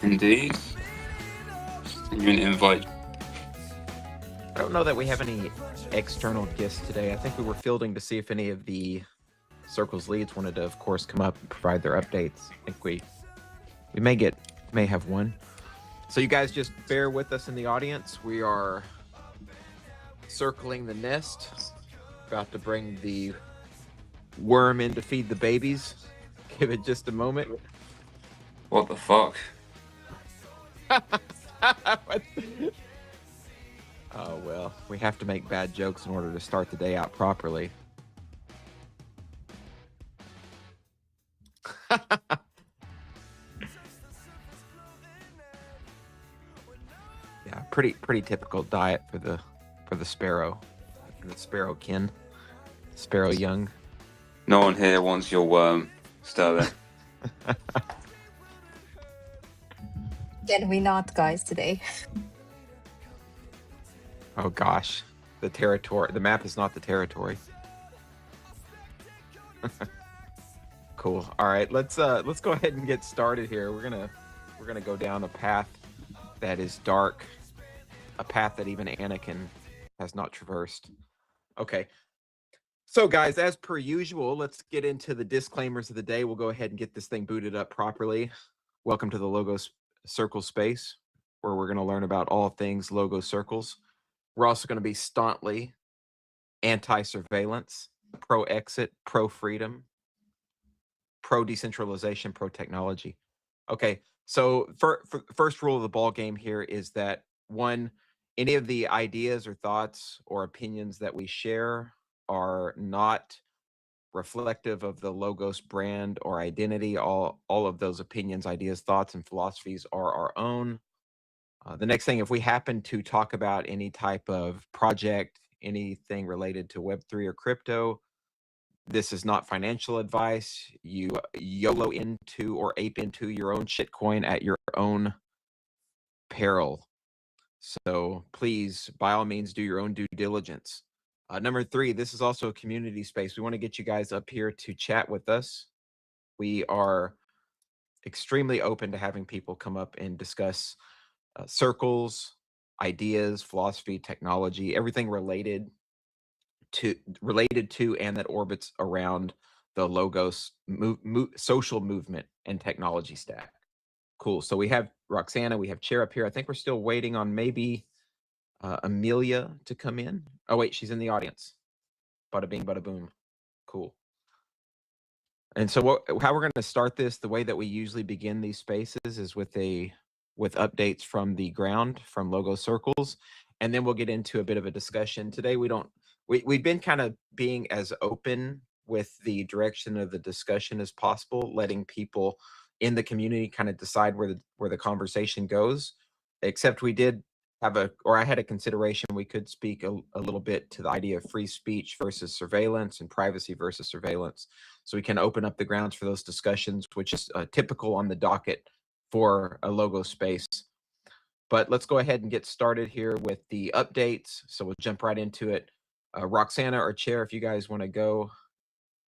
Indeed. Send you an invite. I don't know that we have any external guests today. I think we were fielding to see if any of the Circles leads wanted to, of course, come up and provide their updates. I think we may have one. So you guys just bear with us in the audience. We are circling the nest, about to bring the worm in to feed the babies. Give it just a moment. What the fuck? Oh, well, we have to make bad jokes in order to start the day out properly. Yeah, pretty typical diet for the sparrow, the sparrow kin, sparrow young. No one here wants your worm, Sterling. Can we not, guys, today? Oh gosh, the map is not the territory. Cool. All right, let's go ahead and get started here. We're gonna go down a path that is dark, a path that even Anakin has not traversed. Okay. So guys, as per usual, let's get into the disclaimers of the day. We'll go ahead and get this thing booted up properly. Welcome to the Logos Circle space, where we're going to learn about all things Logo Circles. We're also going to be staunchly anti-surveillance, pro-exit, pro-freedom, pro-decentralization, pro-technology. Okay, so first rule of the ball game here is that, one, any of the ideas or thoughts or opinions that we share are not reflective of the Logos brand or identity. All of those opinions, ideas, thoughts, and philosophies are our own. The next thing, if we happen to talk about any type of project, anything related to Web3 or crypto, this is not financial advice. You YOLO into or ape into your own shitcoin at your own peril. So please, by all means, do your own due diligence. Number 3, this is also a community space. We want to get you guys up here to chat with us. We are extremely open to having people come up and discuss circles, ideas, philosophy, technology, everything related to and that orbits around the Logos social movement and technology stack. Cool. So we have Roxana, we have Chair up here. I think we're still waiting on maybe Amelia to come in. Oh wait, she's in the audience. Bada bing, bada boom. Cool. And so how we're going to start this, the way that we usually begin these spaces is with updates from the ground, from Logo Circles, and then we'll get into a bit of a discussion. Today we've been kind of being as open with the direction of the discussion as possible, letting people in the community kind of decide where the conversation goes. Except we did I had a consideration we could speak a little bit to the idea of free speech versus surveillance and privacy versus surveillance. So we can open up the grounds for those discussions, which is typical on the docket for a Logo space. But let's go ahead and get started here with the updates. So we'll jump right into it. Roxana or Chair, if you guys want to go,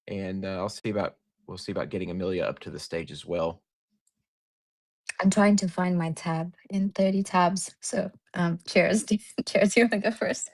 and we'll see about getting Amelia up to the stage as well. I'm trying to find my tab in 30 tabs. So, Chairs, do you want to go first?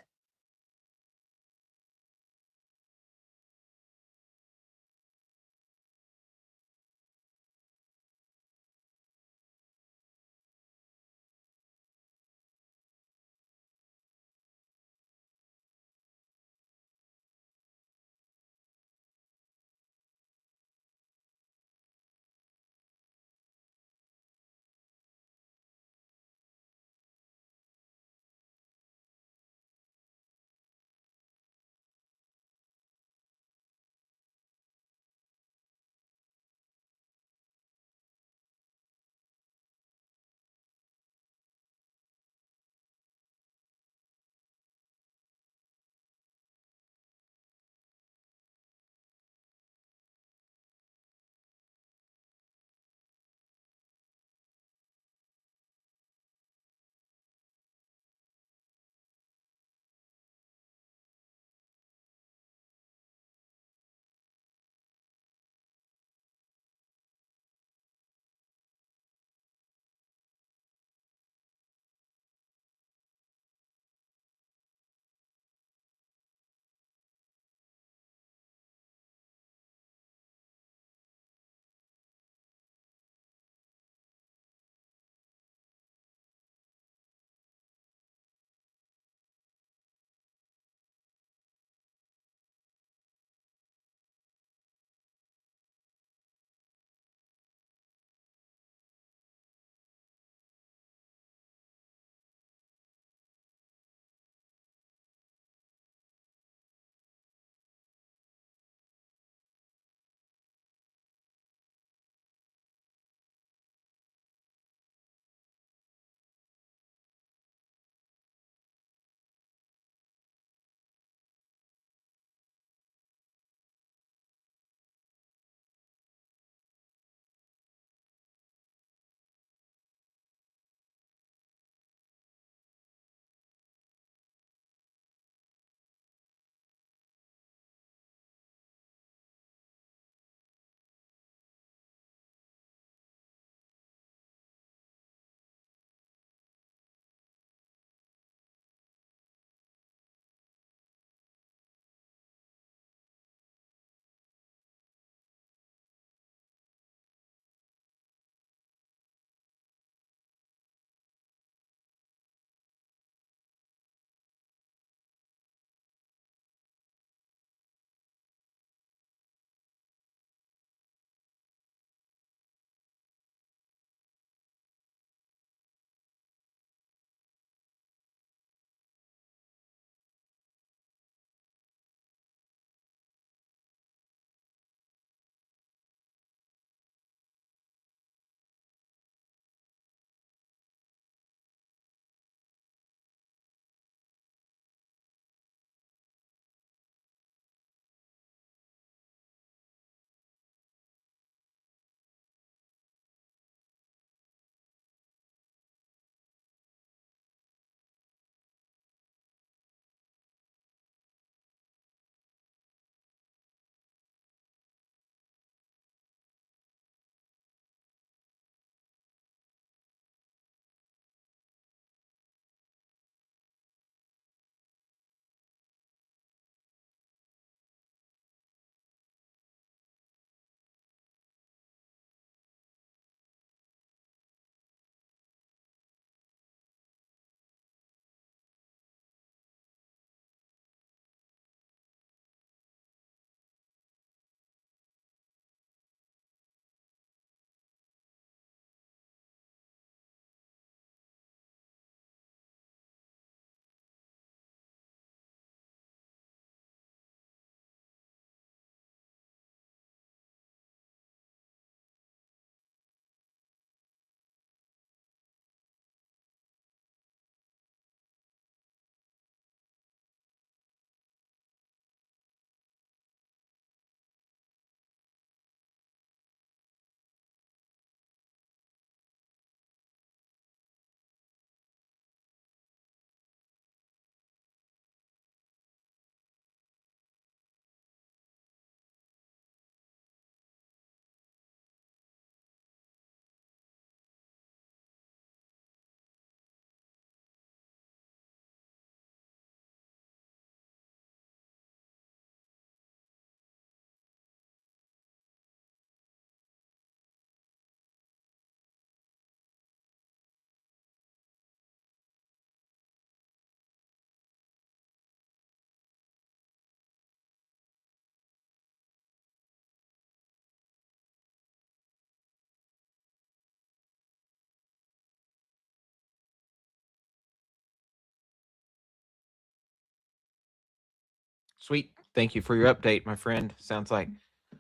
Sweet. Thank you for your update, my friend. Sounds like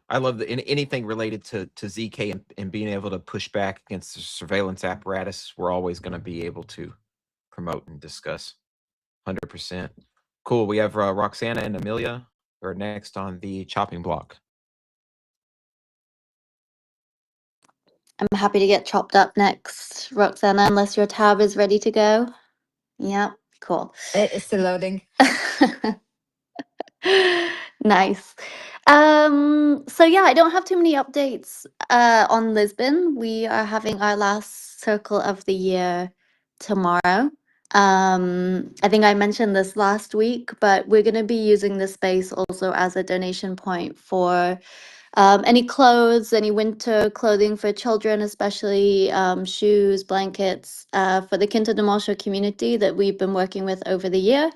I love anything related to ZK and being able to push back against the surveillance apparatus. We're always going to be able to promote and discuss. 100%. Cool. We have Roxana and Amelia are next on the chopping block. I'm happy to get chopped up next, Roxana, unless your tab is ready to go. Yeah, cool. It's still loading. Nice. So yeah, I don't have too many updates on Lisbon. We are having our last circle of the year tomorrow. I think I mentioned this last week, but we're going to be using this space also as a donation point for any clothes, any winter clothing for children, especially shoes, blankets, for the Quinta de Moncho community that we've been working with over the year.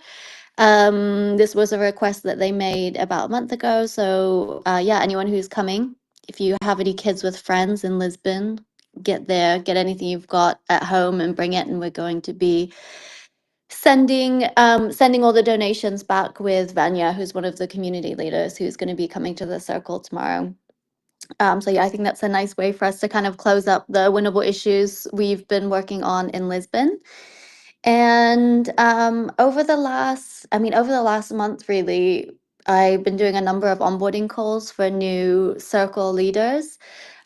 This was a request that they made about a month ago. So yeah, anyone who's coming, if you have any kids with friends in Lisbon, get there, get anything you've got at home and bring it. And we're going to be sending all the donations back with Vanya, who's one of the community leaders, who's going to be coming to the circle tomorrow. So yeah, I think that's a nice way for us to kind of close up the winnable issues we've been working on in Lisbon. And over the last month, really, I've been doing a number of onboarding calls for new circle leaders.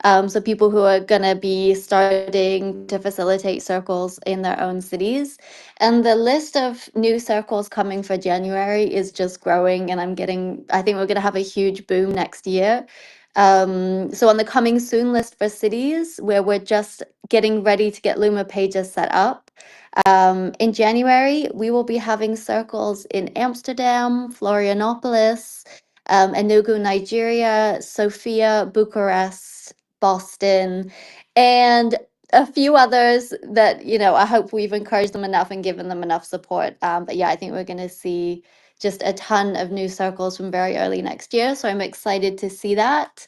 So people who are going to be starting to facilitate circles in their own cities. And the list of new circles coming for January is just growing. And I think we're going to have a huge boom next year. So on the coming soon list for cities, where we're just getting ready to get Luma pages set up. In January, we will be having circles in Amsterdam, Florianopolis, Enugu, Nigeria, Sofia, Bucharest, Boston, and a few others that, I hope we've encouraged them enough and given them enough support. But yeah, I think we're going to see just a ton of new circles from very early next year. So I'm excited to see that.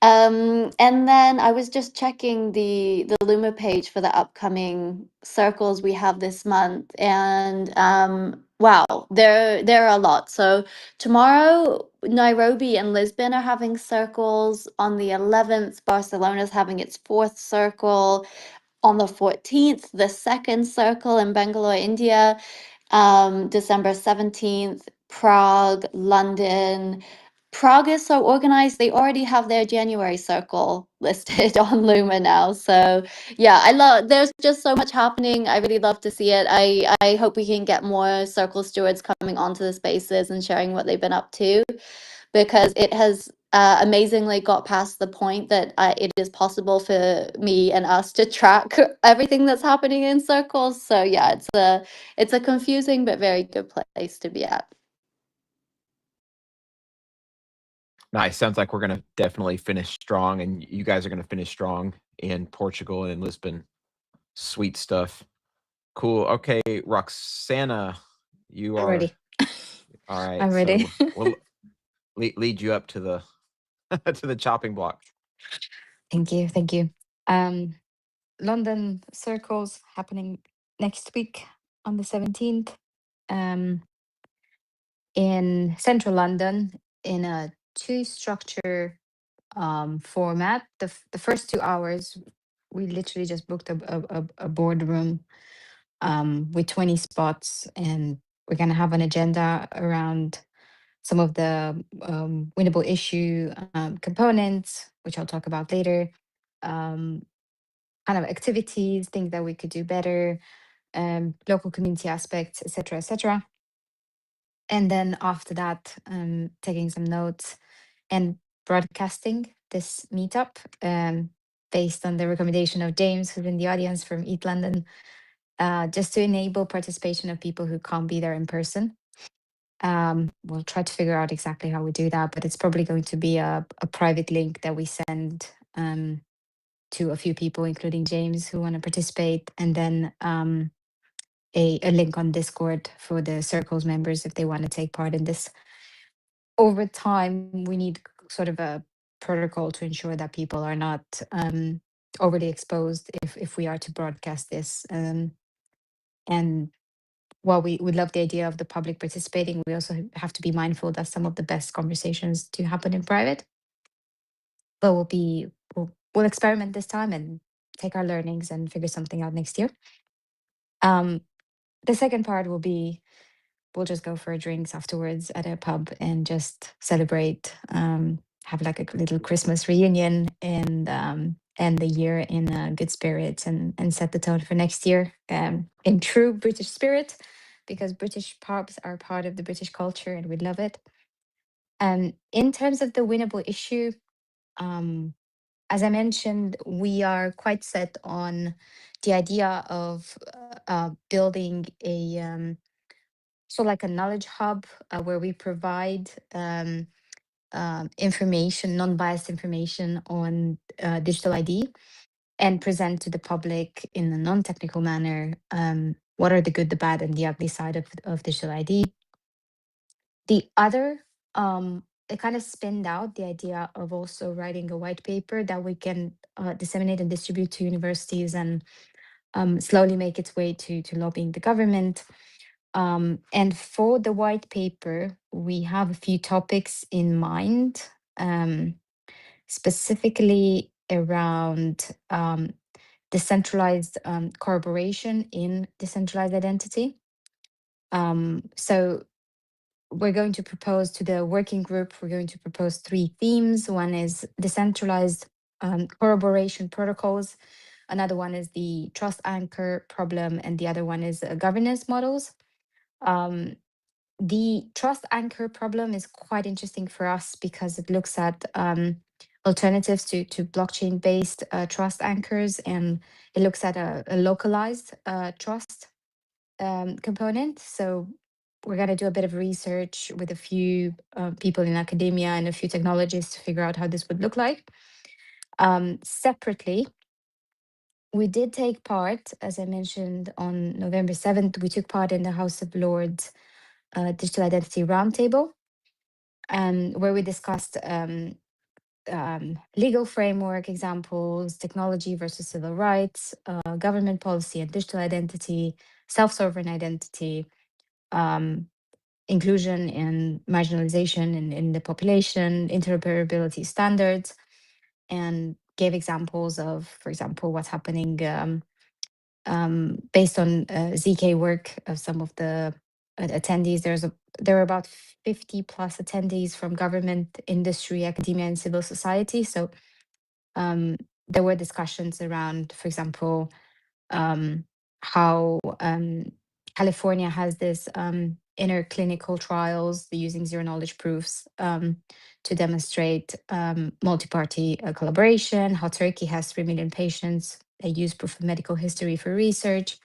And then I was just checking the Luma page for the upcoming circles we have this month, and wow, there are a lot. So tomorrow, Nairobi and Lisbon are having circles. On the 11th, Barcelona's having its 4th circle. On the 14th, the 2nd circle in Bangalore, India. December 17th, Prague, London. Prague is so organized, they already have their January circle listed on Luma now. So yeah, there's just so much happening. I really love to see it. I hope we can get more circle stewards coming onto the spaces and sharing what they've been up to, because it has amazingly got past the point that it is possible for me and us to track everything that's happening in circles. So yeah, it's a confusing but very good place to be at. Nice. Sounds like we're going to definitely finish strong, and you guys are going to finish strong in Portugal and in Lisbon. Sweet stuff. Cool. Okay, Roxana, you I'm are ready. all right. I'm ready. So we'll lead you up to the to the chopping block. Thank you. Thank you. London circles happening next week on the 17th. In central London, in a two-structure format. The first 2 hours, we literally just booked a boardroom with 20 spots, and we're gonna have an agenda around some of the winnable issue components, which I'll talk about later. Kind of activities, things that we could do better, local community aspects, etc., etc. And then after that, taking some notes and broadcasting this meetup based on the recommendation of James, who's in the audience from Eat London, just to enable participation of people who can't be there in person. We'll try to figure out exactly how we do that, but it's probably going to be a private link that we send to a few people, including James, who want to participate, and then a link on Discord for the circles members if they want to take part in this. Over time, we need sort of a protocol to ensure that people are not overly exposed if we are to broadcast this. And while we love the idea of the public participating, we also have to be mindful that some of the best conversations do happen in private. But we'll experiment this time and take our learnings and figure something out next year. The second part will be we'll just go for drinks afterwards at a pub and just celebrate, have like a little Christmas reunion, and end the year in good spirits and set the tone for next year in true British spirit, because British pubs are part of the British culture and we love it. In terms of the winnable issue, as I mentioned, we are quite set on the idea of building a like a knowledge hub where we provide information, non-biased information on digital ID, and present to the public in a non-technical manner what are the good, the bad, and the ugly side of digital ID. The other, it kind of spinned out the idea of also writing a white paper that we can disseminate and distribute to universities and slowly make its way to lobbying the government. And for the white paper, we have a few topics in mind, specifically around decentralized corroboration in decentralized identity. So we're going to propose to the working group, we're going to propose 3 themes. One is decentralized corroboration protocols. Another one is the trust anchor problem, and the other one is governance models. The trust anchor problem is quite interesting for us because it looks at alternatives to blockchain based trust anchors, and it looks at a localized trust component. So we're going to do a bit of research with a few people in academia and a few technologists to figure out how this would look like. Separately, we did take part, as I mentioned, on November 7th, we took part in the House of Lords Digital Identity Roundtable, where we discussed legal framework examples, technology versus civil rights, government policy and digital identity, self-sovereign identity, inclusion and marginalization in the population, interoperability standards, and gave examples of, for example, what's happening based on ZK work of some of the attendees. There were about 50 plus attendees from government, industry, academia, and civil society. So there were discussions around, for example, how California has this inner clinical trials using zero knowledge proofs to demonstrate multi-party collaboration, how Turkey has 3 million patients that use proof of medical history for research,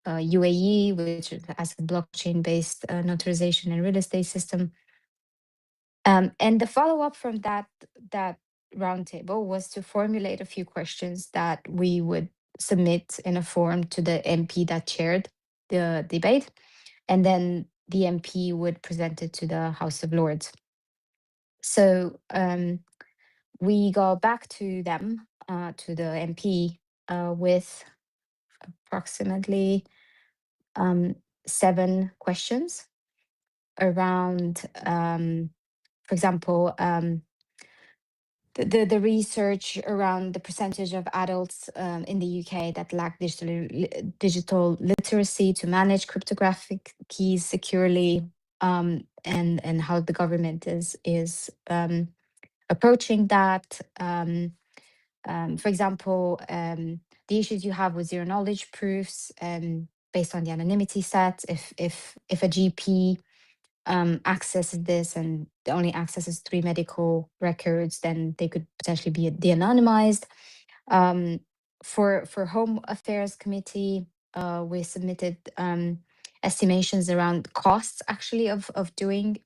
UAE, which has a blockchain-based notarization and real estate system. And the follow-up from that roundtable was to formulate a few questions that we would submit in a form to the MP that chaired the debate, and then the MP would present it to the House of Lords. So we go back to them, to the MP, with approximately 7 questions around, for example, the research around the percentage of adults in the UK that lack digital literacy to manage cryptographic keys securely, and how the government is approaching that. For example, the issues you have with zero knowledge proofs based on the anonymity set. If a GP accesses this and only accesses 3 medical records, then they could potentially be de-anonymized. For Home Affairs Committee, we submitted estimations around costs actually of doing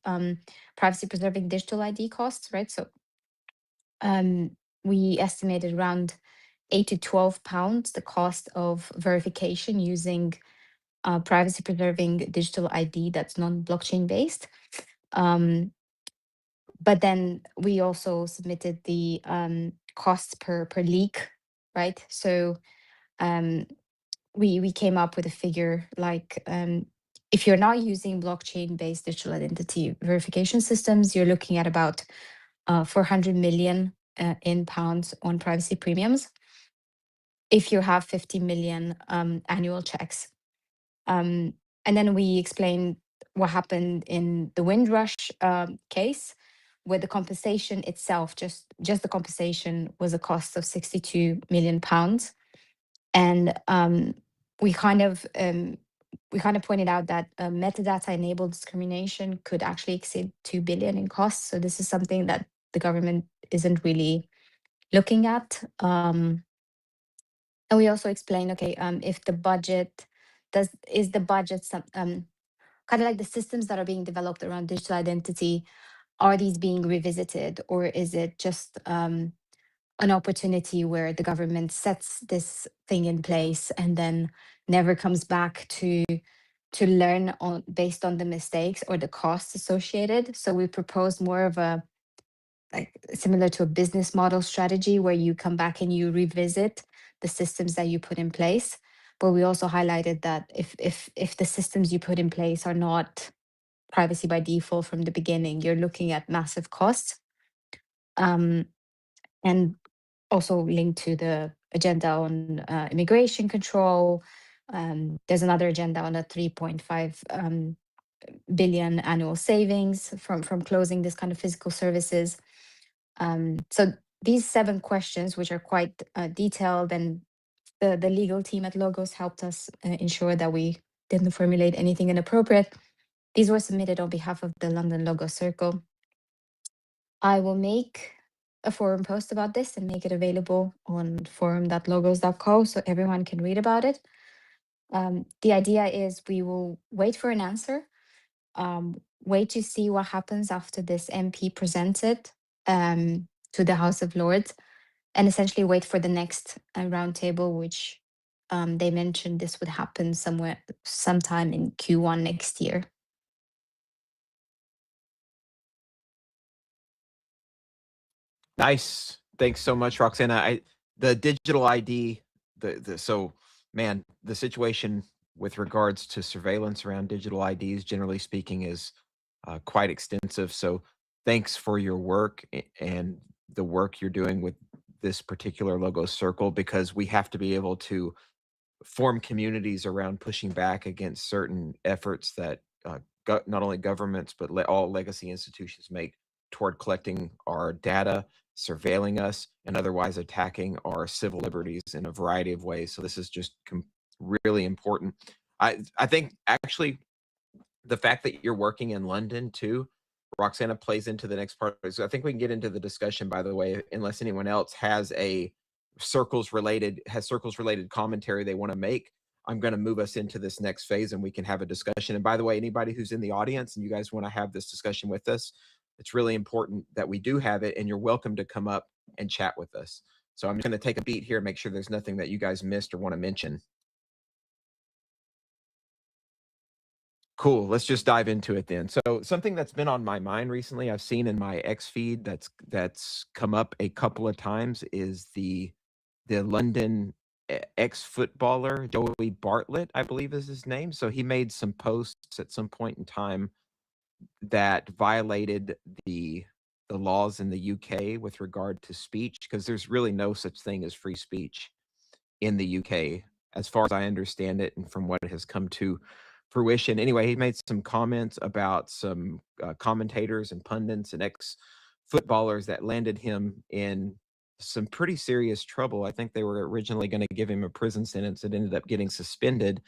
privacy preserving digital ID costs, right? So we estimated around 8 to 12 pounds the cost of verification using privacy preserving digital ID that's non-blockchain based. But then we also submitted the costs per leak, right? So we came up with a figure like if you're not using blockchain-based digital identity verification systems, you're looking at about 400 million in pounds on privacy premiums if you have 50 million annual checks. And then we explained what happened in the Windrush case, where the compensation itself, just the compensation, was a cost of 62 million pounds. And we kind of pointed out that metadata-enabled discrimination could actually exceed 2 billion in costs. So this is something that the government isn't really looking at. And we also explained, okay, if the budget is the budget some kind of like the systems that are being developed around digital identity, are these being revisited, or is it just an opportunity where the government sets this thing in place and then never comes back to learn on based on the mistakes or the costs associated? So we propose more of a, like, similar to a business model strategy, where you come back and you revisit the systems that you put in place. But we also highlighted that if the systems you put in place are not privacy by default from the beginning, you're looking at massive costs. And also linked to the agenda on immigration control. There's another agenda on a 3.5 billion annual savings from closing this kind of physical services. So these 7 questions, which are quite detailed, and the legal team at Logos helped us ensure that we didn't formulate anything inappropriate. These were submitted on behalf of the London Logos Circle. I will make a forum post about this and make it available on forum.logos.co so everyone can read about it. The idea is we will wait for an answer, wait to see what happens after this MP presents it to the House of Lords, and essentially wait for the next roundtable, which they mentioned this would happen sometime in Q1 next year. Nice. Thanks so much, Roxana. The digital ID, so man, the situation with regards to surveillance around digital IDs, generally speaking, is quite extensive. So thanks for your work and the work you're doing with this particular Logos Circle, because we have to be able to form communities around pushing back against certain efforts that not only governments but all legacy institutions make toward collecting our data, surveilling us, and otherwise attacking our civil liberties in a variety of ways. So this is just really important. I think actually the fact that you're working in London too, Roxana, plays into the next part. So I think we can get into the discussion, by the way, unless anyone else has circles related commentary they want to make. I'm going to move us into this next phase and we can have a discussion. And by the way, anybody who's in the audience and you guys want to have this discussion with us, it's really important that we do have it, and you're welcome to come up and chat with us. So I'm going to take a beat here, make sure there's nothing that you guys missed or want to mention. Cool. Let's just dive into it then. So something that's been on my mind recently, I've seen in my X feed that's come up a couple of times, is the London ex-footballer Joey Bartlett, I believe is his name. So he made some posts at some point in time that violated the laws in the UK with regard to speech, because there's really no such thing as free speech in the UK, as far as I understand it, and from what has come to fruition. Anyway, he made some comments about some commentators and pundits and ex-footballers that landed him in some pretty serious trouble. I think they were originally going to give him a prison sentence. It ended up getting suspended.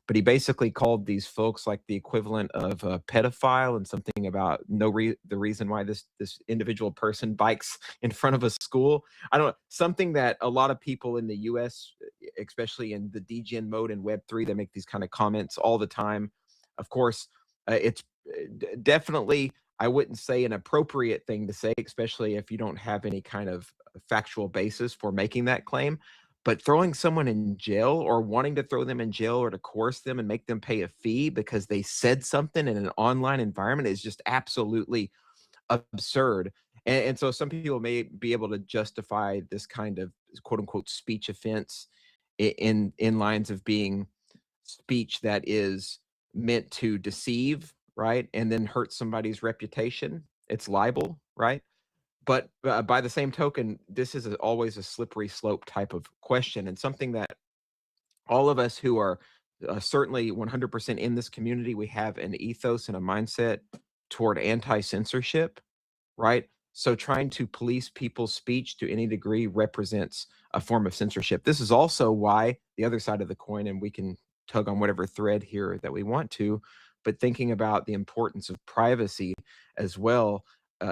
But he basically called these folks like the equivalent of a pedophile, and something about the reason why this individual person bikes in front of a school. I don't know, something that a lot of people in the US, especially in the degen mode and Web3, they make these kind of comments all the time. Of course, it's definitely, I wouldn't say, an appropriate thing to say, especially if you don't have any kind of factual basis for making that claim. But throwing someone in jail, or wanting to throw them in jail, or to coerce them and make them pay a fee because they said something in an online environment, is just absolutely absurd. And so some people may be able to justify this kind of quote unquote speech offense in lines of being speech that is meant to deceive, right? And then hurt somebody's reputation. It's libel, right? But by the same token, this is always a slippery slope type of question, and something that all of us who are certainly 100% in this community, we have an ethos and a mindset toward anti-censorship, right? So trying to police people's speech to any degree represents a form of censorship. This is also why the other side of the coin, and we can tug on whatever thread here that we want to, but thinking about the importance of privacy as well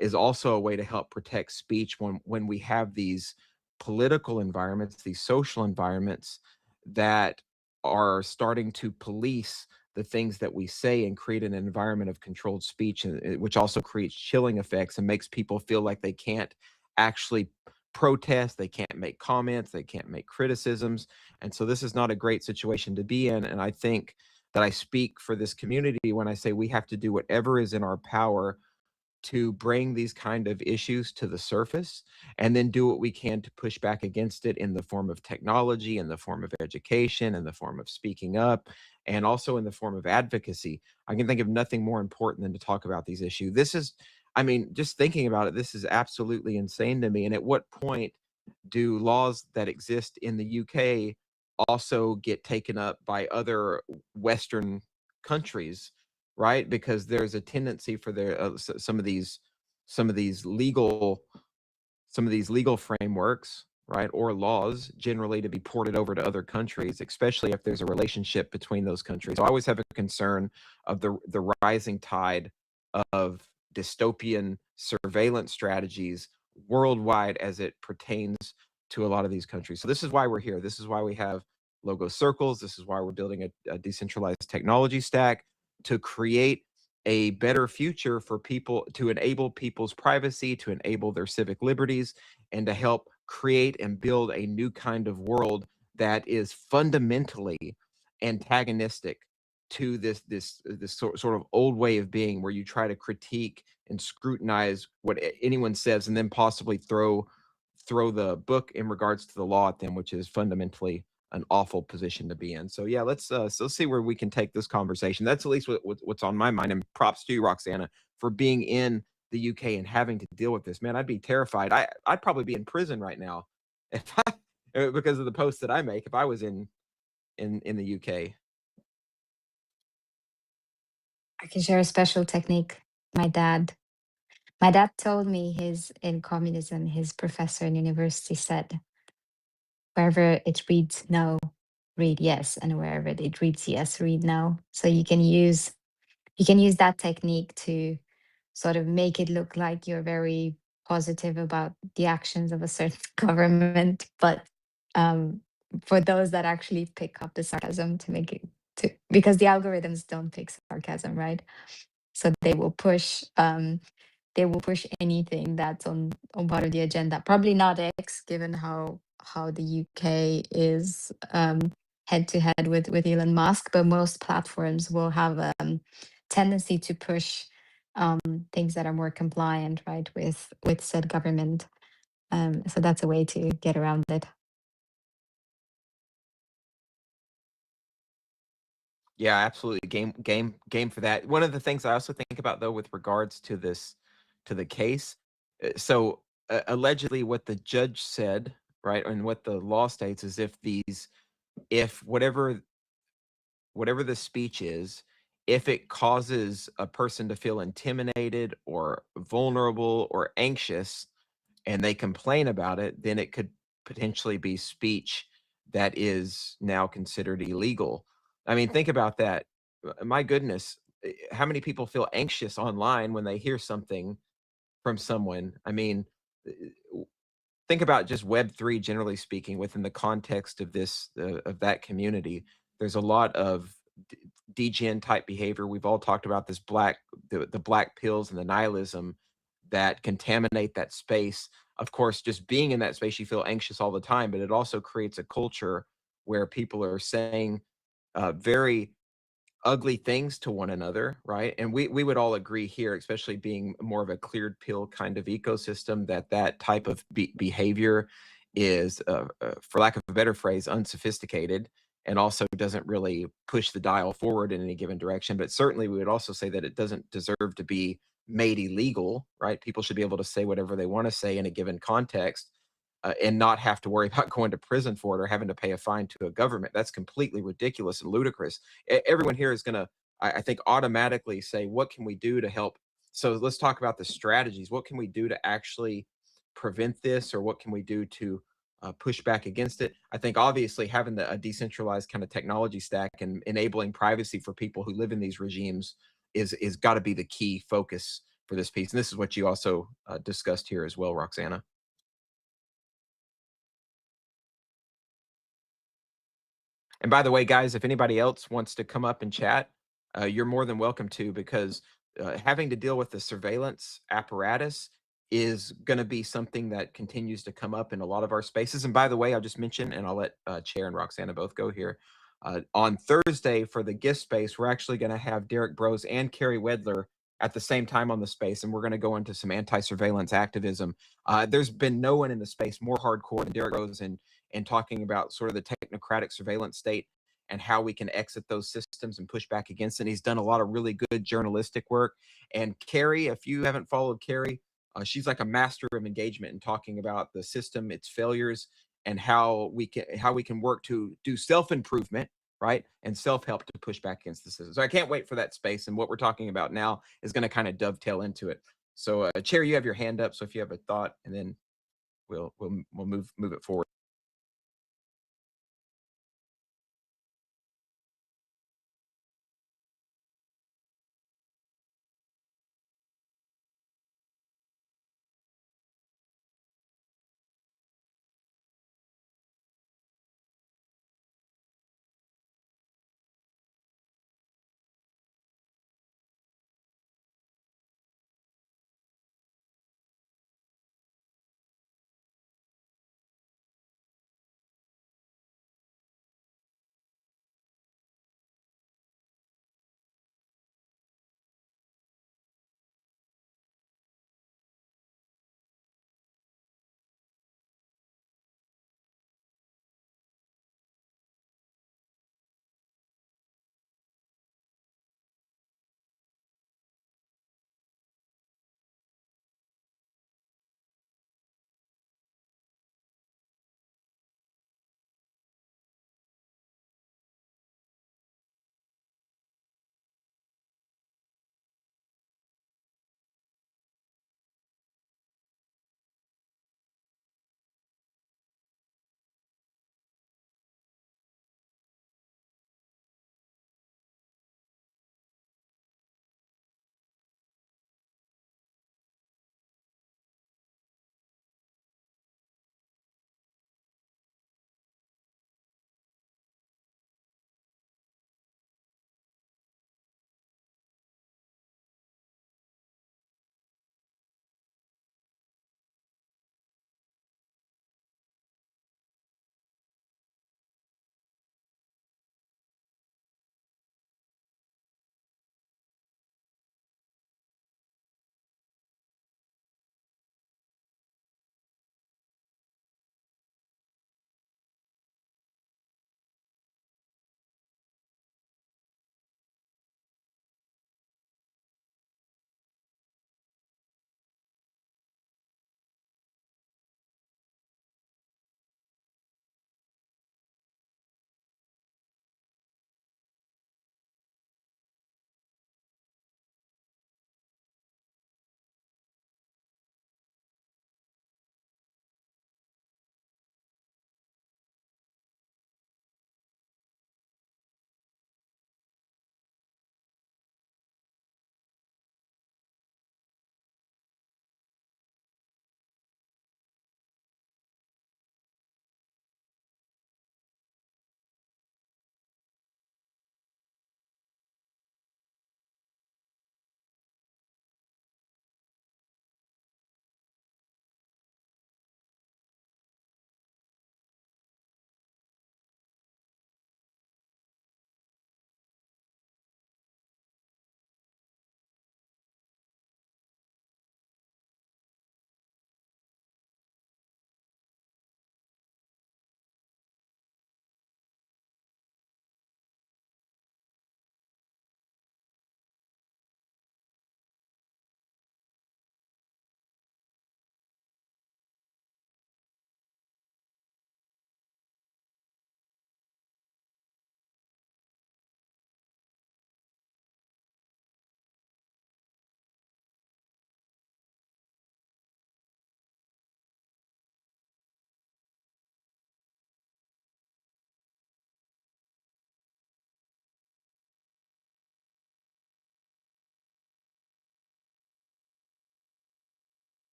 is also a way to help protect speech when we have these political environments, these social environments that are starting to police the things that we say and create an environment of controlled speech, which also creates chilling effects and makes people feel like they can't actually protest, they can't make comments, they can't make criticisms. And so this is not a great situation to be in. And I think that I speak for this community when I say we have to do whatever is in our power to bring these kind of issues to the surface, and then do what we can to push back against it in the form of technology, in the form of education, in the form of speaking up, and also in the form of advocacy. I can think of nothing more important than to talk about these issues. This is, I mean, just thinking about it, this is absolutely insane to me. And at what point do laws that exist in the UK also get taken up by other Western countries, right? Because there's a tendency for some of these legal frameworks, right, or laws generally to be ported over to other countries, especially if there's a relationship between those countries. So I always have a concern of the rising tide of dystopian surveillance strategies worldwide as it pertains to a lot of these countries. So this is why we're here. This is why we have Logos Circles. This is why we're building a decentralized technology stack to create a better future for people, to enable people's privacy, to enable their civic liberties, and to help create and build a new kind of world that is fundamentally antagonistic to this sort of old way of being, where you try to critique and scrutinize what anyone says and then possibly throw the book in regards to the law at them, which is fundamentally an awful position to be in. So yeah, let's see where we can take this conversation. That's at least what's on my mind. And props to you, Roxana, for being in the UK and having to deal with this. Man, I'd be terrified. I'd probably be in prison right now if because of the posts that I make if I was in the UK. I can share a special technique. My dad told me in communism, his professor in university said, wherever it reads no, read yes, and wherever it reads yes, read no. So you can use that technique to sort of make it look like you're very positive about the actions of a certain government, but for those that actually pick up the sarcasm, to make it because the algorithms don't pick sarcasm, right? So they will push anything that's on part of the agenda. Probably not X, given how the UK is head to head with Elon Musk, but most platforms will have a tendency to push things that are more compliant, right, with said government. So that's a way to get around it. Yeah, absolutely. Game for that. One of the things I also think about, though, with regards to the case, so allegedly what the judge said, right, and what the law states is if whatever the speech is, if it causes a person to feel intimidated or vulnerable or anxious and they complain about it, then it could potentially be speech that is now considered illegal. I mean, think about that. My goodness, how many people feel anxious online when they hear something from someone? I mean, think about just Web3 generally speaking within the context of that community. There's a lot of degen type behavior. We've all talked about this the black pills and the nihilism that contaminate that space. Of course, just being in that space, you feel anxious all the time, but it also creates a culture where people are saying very ugly things to one another, right? And we would all agree here, especially being more of a cleared pill kind of ecosystem, that type of behavior is, for lack of a better phrase, unsophisticated. and also doesn't really push the dial forward in any given direction. But certainly, we would also say that it doesn't deserve to be made illegal, right? People should be able to say whatever they want to say in a given context, and not have to worry about going to prison for it or having to pay a fine to a government. That's completely ridiculous and ludicrous. Everyone here is going to, I think, automatically say, what can we do to help? So let's talk about the strategies. What can we do to actually prevent this, or what can we do to push back against it? I think obviously having a decentralized kind of technology stack and enabling privacy for people who live in these regimes is got to be the key focus for this piece. And this is what you also discussed here as well, Roxana. And by the way, guys, if anybody else wants to come up and chat, you're more than welcome to, because having to deal with the surveillance apparatus is going to be something that continues to come up in a lot of our spaces. And by the way, I'll just mention, and I'll let Chair and Roxana both go here. On Thursday for the gift space, we're actually going to have Derek Bros and Carrie Wedler at the same time on the space, and we're going to go into some anti-surveillance activism. There's been no one in the space more hardcore than Derek Bros and talking about sort of the technocratic surveillance state and how we can exit those systems and push back against it. And he's done a lot of really good journalistic work. And Carrie, if you haven't followed Carrie, she's like a master of engagement and talking about the system, its failures, and how we can work to do self-improvement, right, and self-help to push back against the system. So I can't wait for that space. And what we're talking about now is going to kind of dovetail into it. So, Chair, you have your hand up. So if you have a thought, and then we'll move it forward.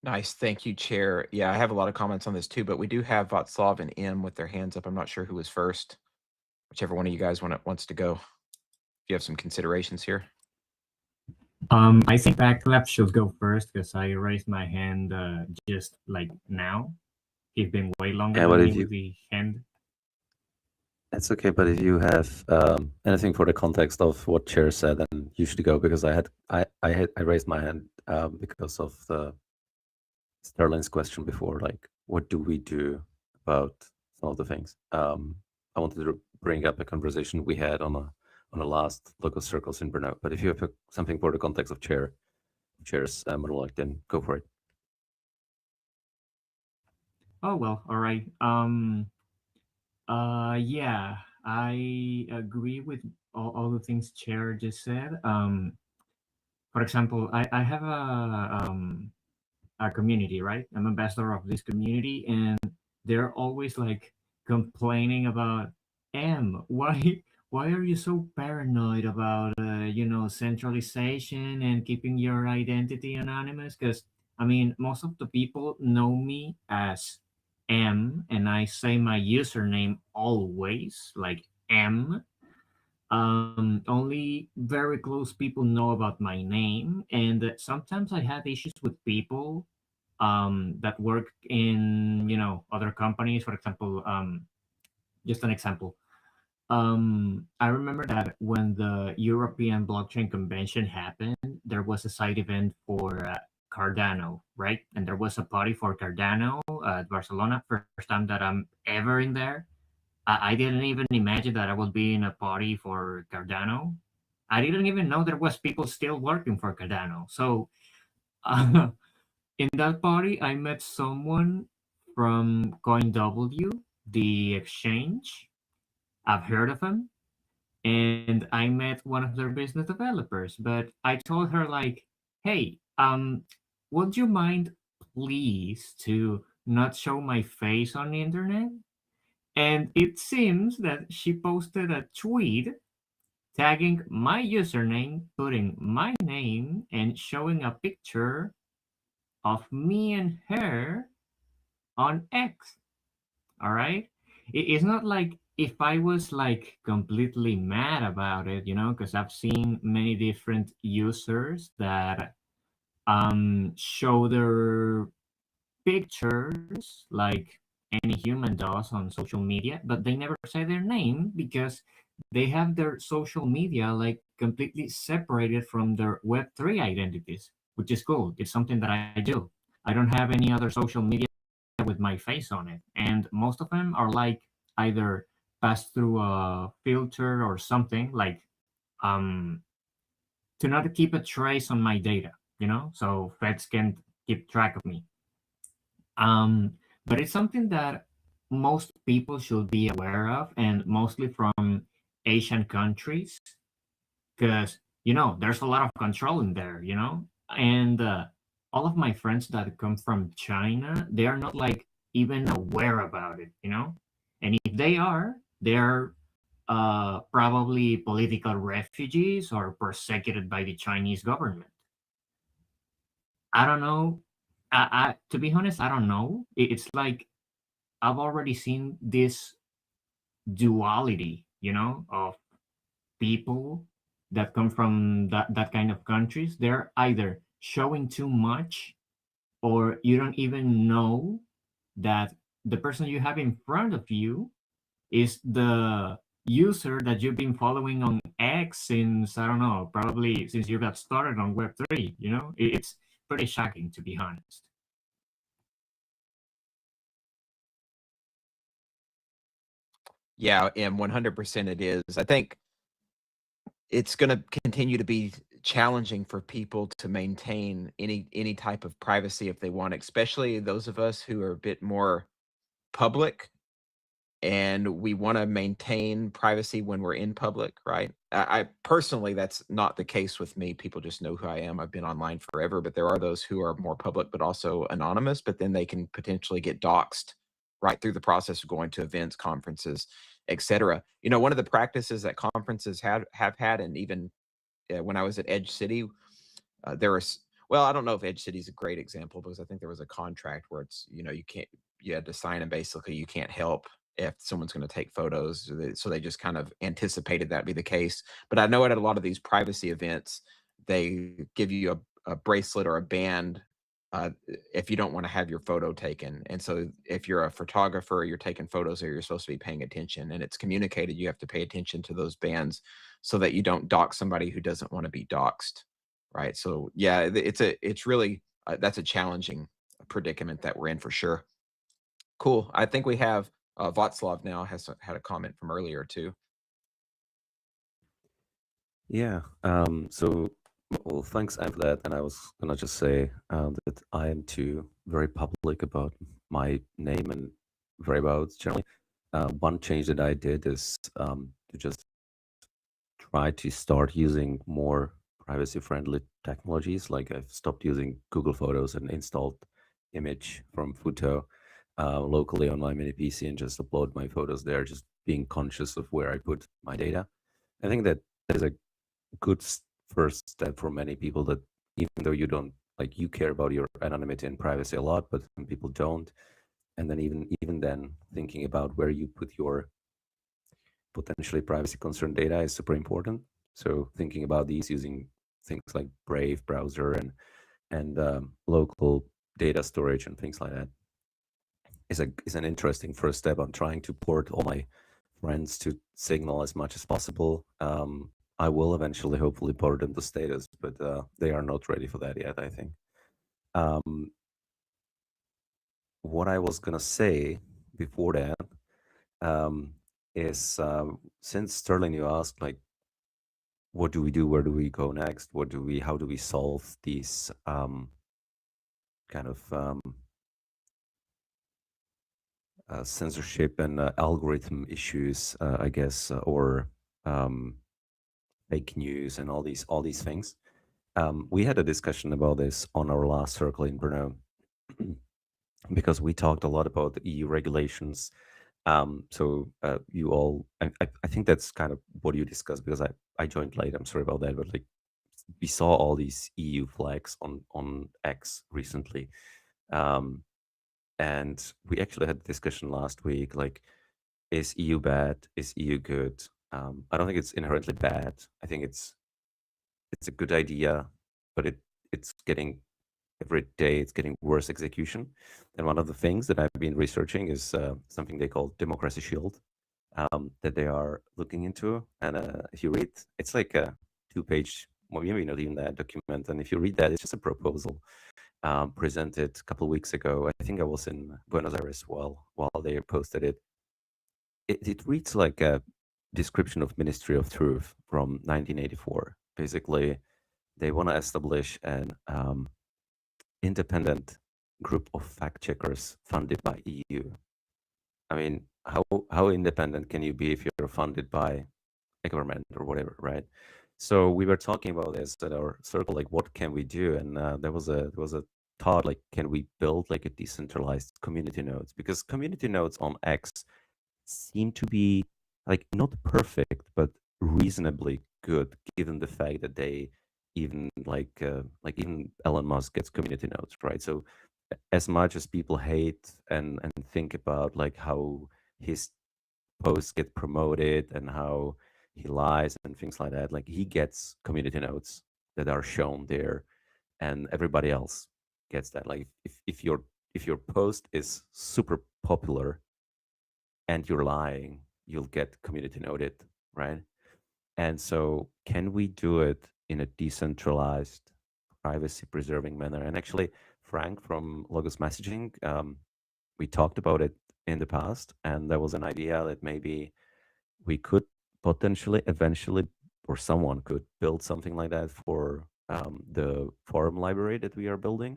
Nice. Thank you, Chair. Yeah, I have a lot of comments on this too, but we do have Václav and M with their hands up. I'm not sure who was first. Whichever one of you guys wants to go. If you have some considerations here. I think Backlap should go first because I raised my hand just like now. He's been way longer than me with the hand. It's okay, but if you have anything for the context of what Chair said, then you should go, because I raised my hand because of the Sterling's question before, like what do we do about some of the things. I wanted to bring up a conversation we had on the last local circles in Brno. But if you have something for the context of Chair's monologue, then go for it. Oh well, all right. Yeah, I agree with all the things Chair just said. For example, I have a community, right? I'm ambassador of this community, and they're always like complaining about why are you so paranoid about centralization and keeping your identity anonymous? Because I mean, most of the people know me as M, and I say my username always like M. Only very close people know about my name, and sometimes I have issues with people that work in other companies. For example, just an example. I remember that when the European Blockchain Convention happened, there was a side event for Cardano, right? And there was a party for Cardano at Barcelona. First time that I'm ever in there. I didn't even imagine that I would be in a party for Cardano. I didn't even know there was people still working for Cardano. So in that party, I met someone from CoinW, the exchange. I've heard of him, and I met one of their business developers. But I told her like, "Hey, would you mind please to not show my face on the internet?" And it seems that she posted a tweet tagging my username, putting my name, and showing a picture of me and her on X. All right. It's not like if I was like completely mad about it, because I've seen many different users that show their pictures like any human does on social media, but they never say their name because they have their social media like completely separated from their Web3 identities, which is cool. It's something that I do. I don't have any other social media with my face on it, and most of them are like either passed through a filter or something like to not keep a trace on my data, so feds can't keep track of me. But it's something that most people should be aware of, and mostly from Asian countries, because there's a lot of control in there, and all of my friends that come from China, they are not like even aware about it, and if they are, they're probably political refugees or persecuted by the Chinese government. I don't know. To be honest, I don't know. It's like I've already seen this duality, of people that come from that kind of countries. They're either showing too much, or you don't even know that the person you have in front of you is the user that you've been following on X since, I don't know, probably since you got started on Web3. It's pretty shocking, to be honest. Yeah, and 100% it is. I think it's going to continue to be challenging for people to maintain any type of privacy if they want, especially those of us who are a bit more public, and we want to maintain privacy when we're in public, right? I personally, that's not the case with me. People just know who I am. I've been online forever, but there are those who are more public but also anonymous, but then they can potentially get doxxed right through the process of going to events, conferences, etc. One of the practices that conferences have had, and even when I was at Edge City, there was well, I don't know if Edge City is a great example because I think there was a contract where it's, you had to sign and basically you can't help if someone's going to take photos. So they just kind of anticipated that be the case. But I know at a lot of these privacy events, they give you a bracelet or a band if you don't want to have your photo taken. And so if you're a photographer, you're taking photos or you're supposed to be paying attention and it's communicated, you have to pay attention to those bands so that you don't dox somebody who doesn't want to be doxed. Right. So yeah, it's really, that's a challenging predicament that we're in for sure. Cool. I think we have Václav now has had a comment from earlier too. Yeah. So, well, thanks, Anne, for that. And I was gonna just say that I am too very public about my name and whereabouts generally. One change that I did is to just try to start using more privacy-friendly technologies. Like I've stopped using Google Photos and installed Image from Futo locally on my mini PC and just upload my photos there, just being conscious of where I put my data. I think that is a good first step for many people, that even though you don't, like, you care about your anonymity and privacy a lot, but some people don't. And then even then, thinking about where you put your potentially privacy concerned data is super important. So thinking about these using things like Brave browser and local data storage and things like that is an interesting first step. I'm trying to port all my friends to Signal as much as possible. I will eventually hopefully port them to Status, but they are not ready for that yet, I think. What I was gonna say before that is since Sterling, you asked, like, what do we do? Where do we go next? How do we solve these kind of censorship and algorithm issues, I guess, or fake news and all these things. We had a discussion about this on our last circle in Brno because we talked a lot about the EU regulations. So you all, I think that's kind of what you discussed, because I joined late. I'm sorry about that, but like we saw all these EU flags on X recently. And we actually had a discussion last week, like, is EU bad? Is EU good? I don't think it's inherently bad. I think it's a good idea, but it's getting, every day it's getting worse execution. And one of the things that I've been researching is something they call Democracy Shield, that they are looking into. And if you read, it's like a 2-page, well, maybe not even that document. And if you read that, it's just a proposal presented a couple of weeks ago. I think I was in Buenos Aires while they posted it. It reads like a description of Ministry of Truth from 1984. Basically, they want to establish an independent group of fact checkers funded by EU. I mean, how independent can you be if you're funded by a government or whatever, right? So we were talking about this at our circle, like, what can we do? And there was a thought, like, can we build like a decentralized community nodes? Because community nodes on X seem to be like not perfect, but reasonably good, given the fact that they even like even Elon Musk gets community nodes, right? So as much as people hate and think about like how his posts get promoted and how he lies and things like that, like, he gets community nodes that are shown there, and everybody else gets that. Like, if your post is super popular and you're lying, you'll get community noted, right? And so, can we do it in a decentralized, privacy preserving manner? And actually, Frank from Logos Messaging, we talked about it in the past, and there was an idea that maybe we could potentially, eventually, or someone could build something like that for the forum library that we are building.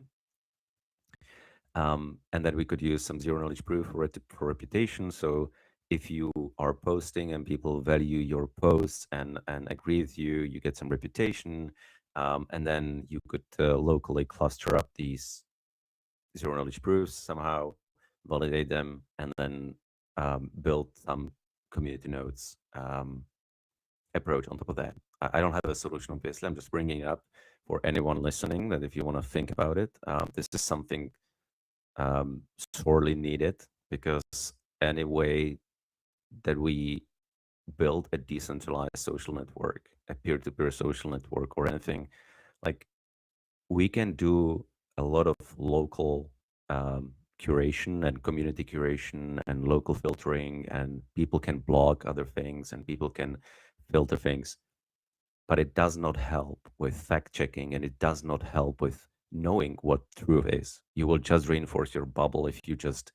And that we could use some zero knowledge proof for reputation. So if you are posting and people value your posts and agree with you, you get some reputation. And then you could locally cluster up these zero knowledge proofs somehow, validate them, and then build some community nodes approach on top of that. I don't have a solution, obviously. I'm just bringing it up for anyone listening, that if you want to think about it, this is something sorely needed, because any way that we build a decentralized social network, a peer-to-peer social network, or anything, like, we can do a lot of local curation and community curation and local filtering, and people can blog other things and people can filter things, but it does not help with fact checking, and it does not help with knowing what truth is. You will just reinforce your bubble if you just,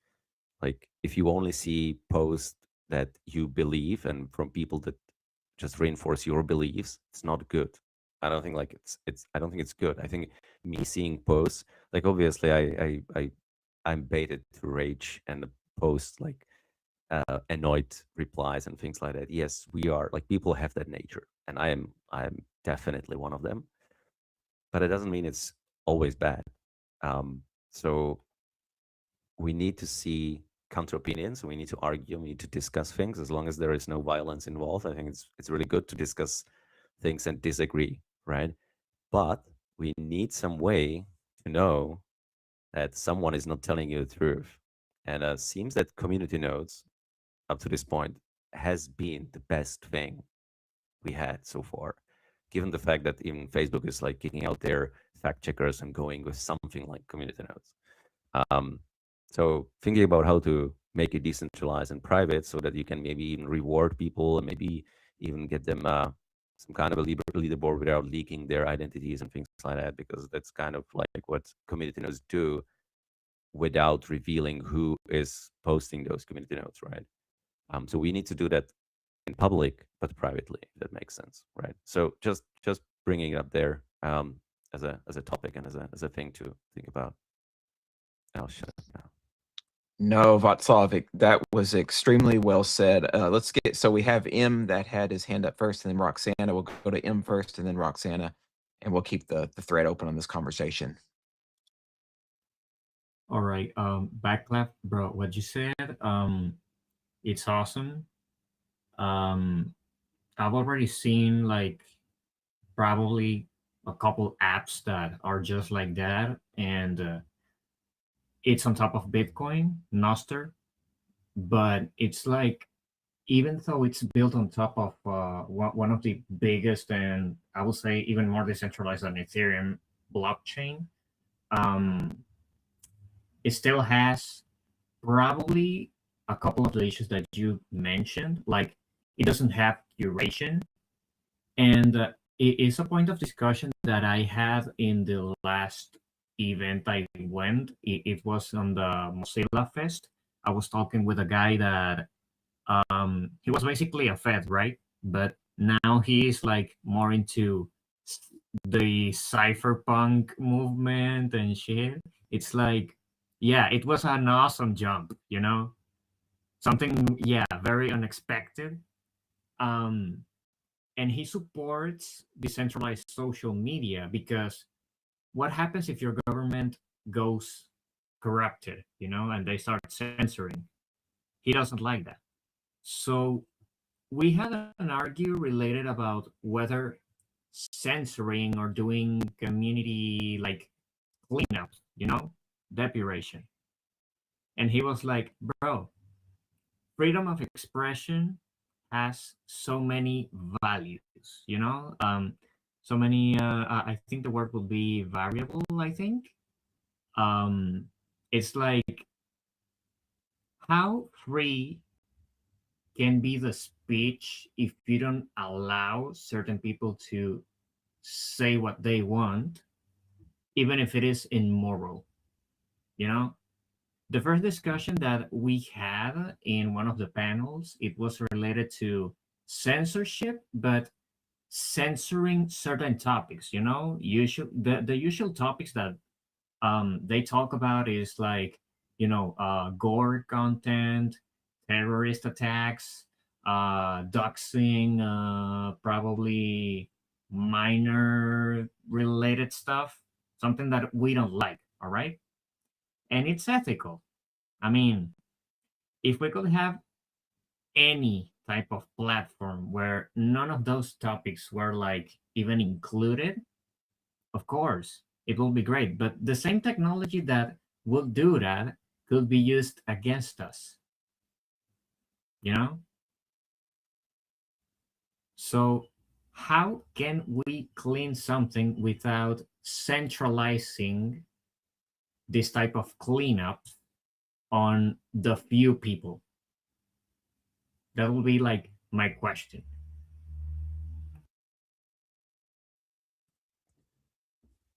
like, if you only see posts that you believe and from people that just reinforce your beliefs. It's not good. I don't think like I don't think it's good. I think me seeing posts, like, obviously I'm baited to rage and post like annoyed replies and things like that. Yes, we are, like, people have that nature, and I'm definitely one of them, but it doesn't mean it's always bad. So we need to see counter opinions. We need to argue. We need to discuss things. As long as there is no violence involved, I think it's really good to discuss things and disagree, right? But we need some way to know that someone is not telling you the truth. And it seems that community nodes, up to this point, has been the best thing we had so far, given the fact that even Facebook is like kicking out their fact checkers and going with something like community nodes. So thinking about how to make it decentralized and private, so that you can maybe even reward people and maybe even get them some kind of a leaderboard without leaking their identities and things like that, because that's kind of like what community nodes do without revealing who is posting those community nodes, right? So we need to do that in public, but privately, if that makes sense, right? So just bringing it up there as a topic and as a thing to think about. I'll shut up now. No, Václav, that was extremely well said. Let's get, so we have M that had his hand up first, and then Roxana. We'll go to M first, and then Roxana, and we'll keep the thread open on this conversation. All right. Backlap, bro, what you said, it's awesome. I've already seen like probably a couple apps that are just like that, and it's on top of Bitcoin, Nostr, but it's like, even though it's built on top of one of the biggest, and I would say even more decentralized than Ethereum blockchain, it still has probably a couple of the issues that you mentioned. Like, it doesn't have curation, and it is a point of discussion that I had in the last event I went. It was on the Mozilla Fest. I was talking with a guy that he was basically a Fed, right? But now he is like more into the cypherpunk movement and shit. It's like, yeah, it was an awesome jump, you know? Something, yeah, very unexpected. And he supports decentralized social media, because what happens if your government goes corrupted, you know, and they start censoring? He doesn't like that. So we had an argue related about whether censoring or doing community like cleanup, you know, depuration. And he was like, bro, freedom of expression has so many values, you know, so many, I think the word would be variable, I think. It's like, how free can be the speech if you don't allow certain people to say what they want, even if it is immoral, you know? The first discussion that we had in one of the panels, it was related to censorship, but censoring certain topics, you know, the usual topics that they talk about is like, you know, gore content, terrorist attacks, doxing, probably minor related stuff, something that we don't like, all right? And it's ethical. I mean, if we could have any type of platform where none of those topics were like even included, of course, it will be great. But the same technology that will do that could be used against us, you know? So, how can we clean something without centralizing this type of cleanup on the few people? That will be like my question.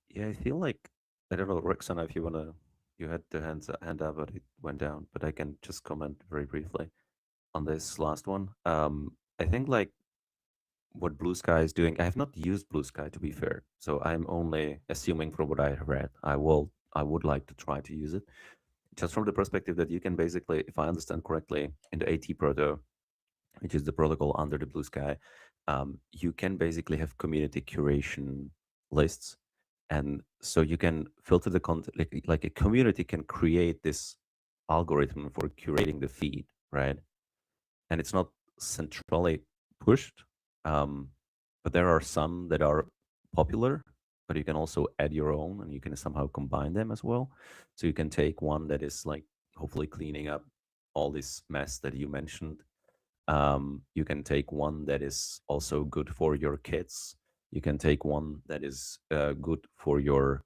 Yeah, I feel like I don't know, Roxana, if you wanna, you had the hand up, but it went down. But I can just comment very briefly on this last one. I think like what Blue Sky is doing. I have not used Blue Sky, to be fair, so I'm only assuming from what I have read. I would like to try to use it, just from the perspective that you can basically, if I understand correctly, in the AT Proto, which is the protocol under the Blue Sky, you can basically have community curation lists, and so you can filter the content. Like a community can create this algorithm for curating the feed, right? And it's not centrally pushed, but there are some that are popular, but you can also add your own, and you can somehow combine them as well. So you can take one that is like hopefully cleaning up all this mess that you mentioned. You can take one that is also good for your kids. You can take one that is good for your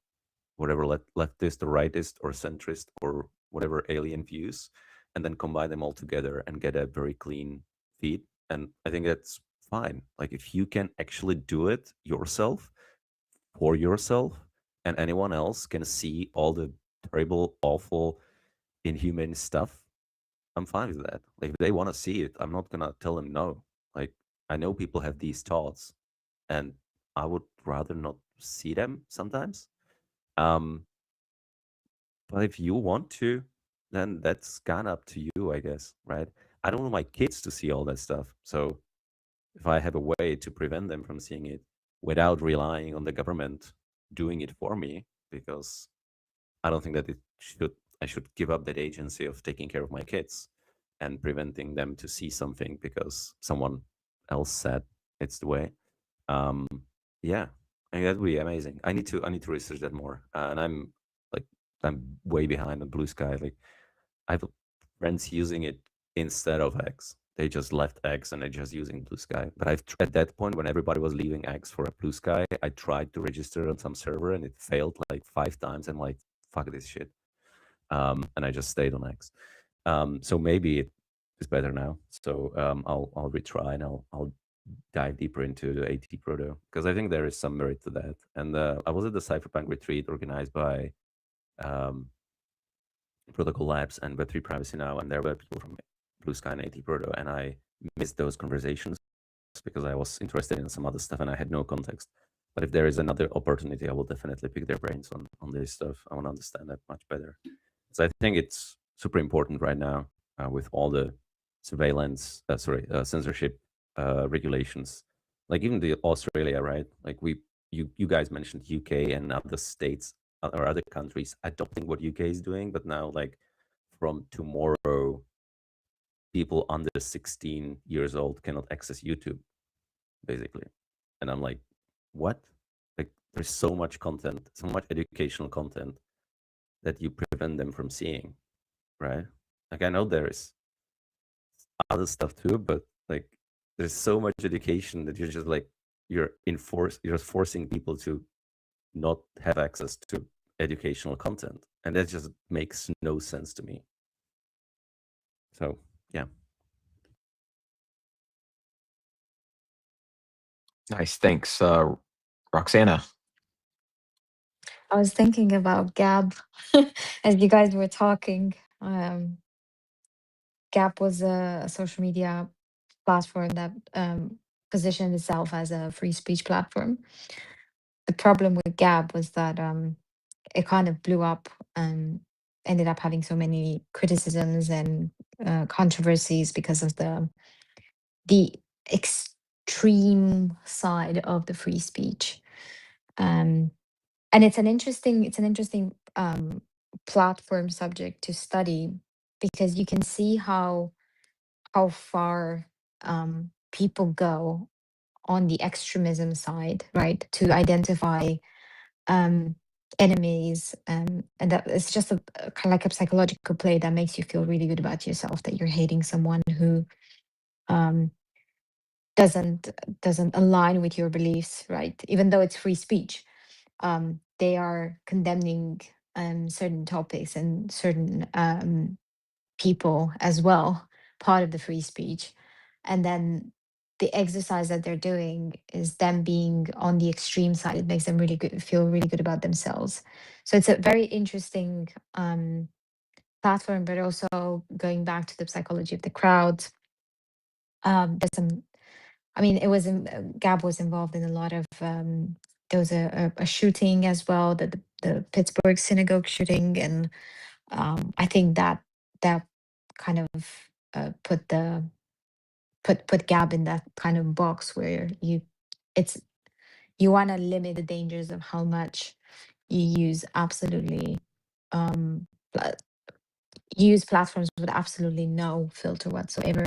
whatever leftist or rightist or centrist or whatever alien views, and then combine them all together and get a very clean feed. And I think that's fine. Like if you can actually do it yourself for yourself, and anyone else can see all the terrible, awful, inhumane stuff, I'm fine with that. Like if they want to see it, I'm not gonna tell them no. Like I know people have these thoughts, and I would rather not see them sometimes. But if you want to, then that's kind of up to you, I guess, right? I don't want my kids to see all that stuff. So if I have a way to prevent them from seeing it without relying on the government doing it for me, because I don't think that I should give up that agency of taking care of my kids and preventing them to see something because someone else said it's the way. Um, yeah, I think that would be amazing. I need to research that more, and I'm way behind on Blue Sky. Like I have friends using it instead of X. They just left X and they're just using Blue Sky. But at that point, when everybody was leaving X for a Blue Sky, I tried to register on some server and it failed like 5 times. I'm like, fuck this shit. And I just stayed on X. So maybe it is better now. So I'll retry and I'll dive deeper into the AT Proto because I think there is some merit to that. And I was at the Cypherpunk retreat organized by Protocol Labs and Web3 Privacy Now, and there were people from Blue Sky and AT Proto, and I missed those conversations because I was interested in some other stuff and I had no context. But if there is another opportunity, I will definitely pick their brains on this stuff. I want to understand that much better. So I think it's super important right now with all the surveillance, censorship regulations, like even the Australia, right? Like you guys mentioned UK and other states or other countries adopting what UK is doing, but now like from tomorrow, people under 16 years old cannot access YouTube, basically. And I'm like, what? Like there's so much content, so much educational content that you prevent them from seeing, right? Like I know there is other stuff too, but like there's so much education that you're just like you're forcing people to not have access to educational content, and that just makes no sense to me. So yeah. Nice, thanks, Roxana. I was thinking about Gab as you guys were talking. Gab was a social media platform that positioned itself as a free speech platform. The problem with Gab was that it kind of blew up and ended up having so many criticisms and controversies because of the extreme side of the free speech. And it's an interesting platform subject to study because you can see how far people go on the extremism side, right, to identify enemies, and that it's just a kind of like a psychological play that makes you feel really good about yourself, that you're hating someone who um, doesn't align with your beliefs, right? Even though it's free speech, they are condemning certain topics and certain people as well, part of the free speech. And then the exercise that they're doing is them being on the extreme side. It makes them really good, feel really good about themselves. So it's a very interesting platform, but also going back to the psychology of the crowd. There's some, I mean, it was Gab was involved in a lot of. There was a shooting as well, the Pittsburgh synagogue shooting, and I think that kind of put Gab in that kind of box where you want to limit the dangers of how much you use absolutely pla- use platforms with absolutely no filter whatsoever.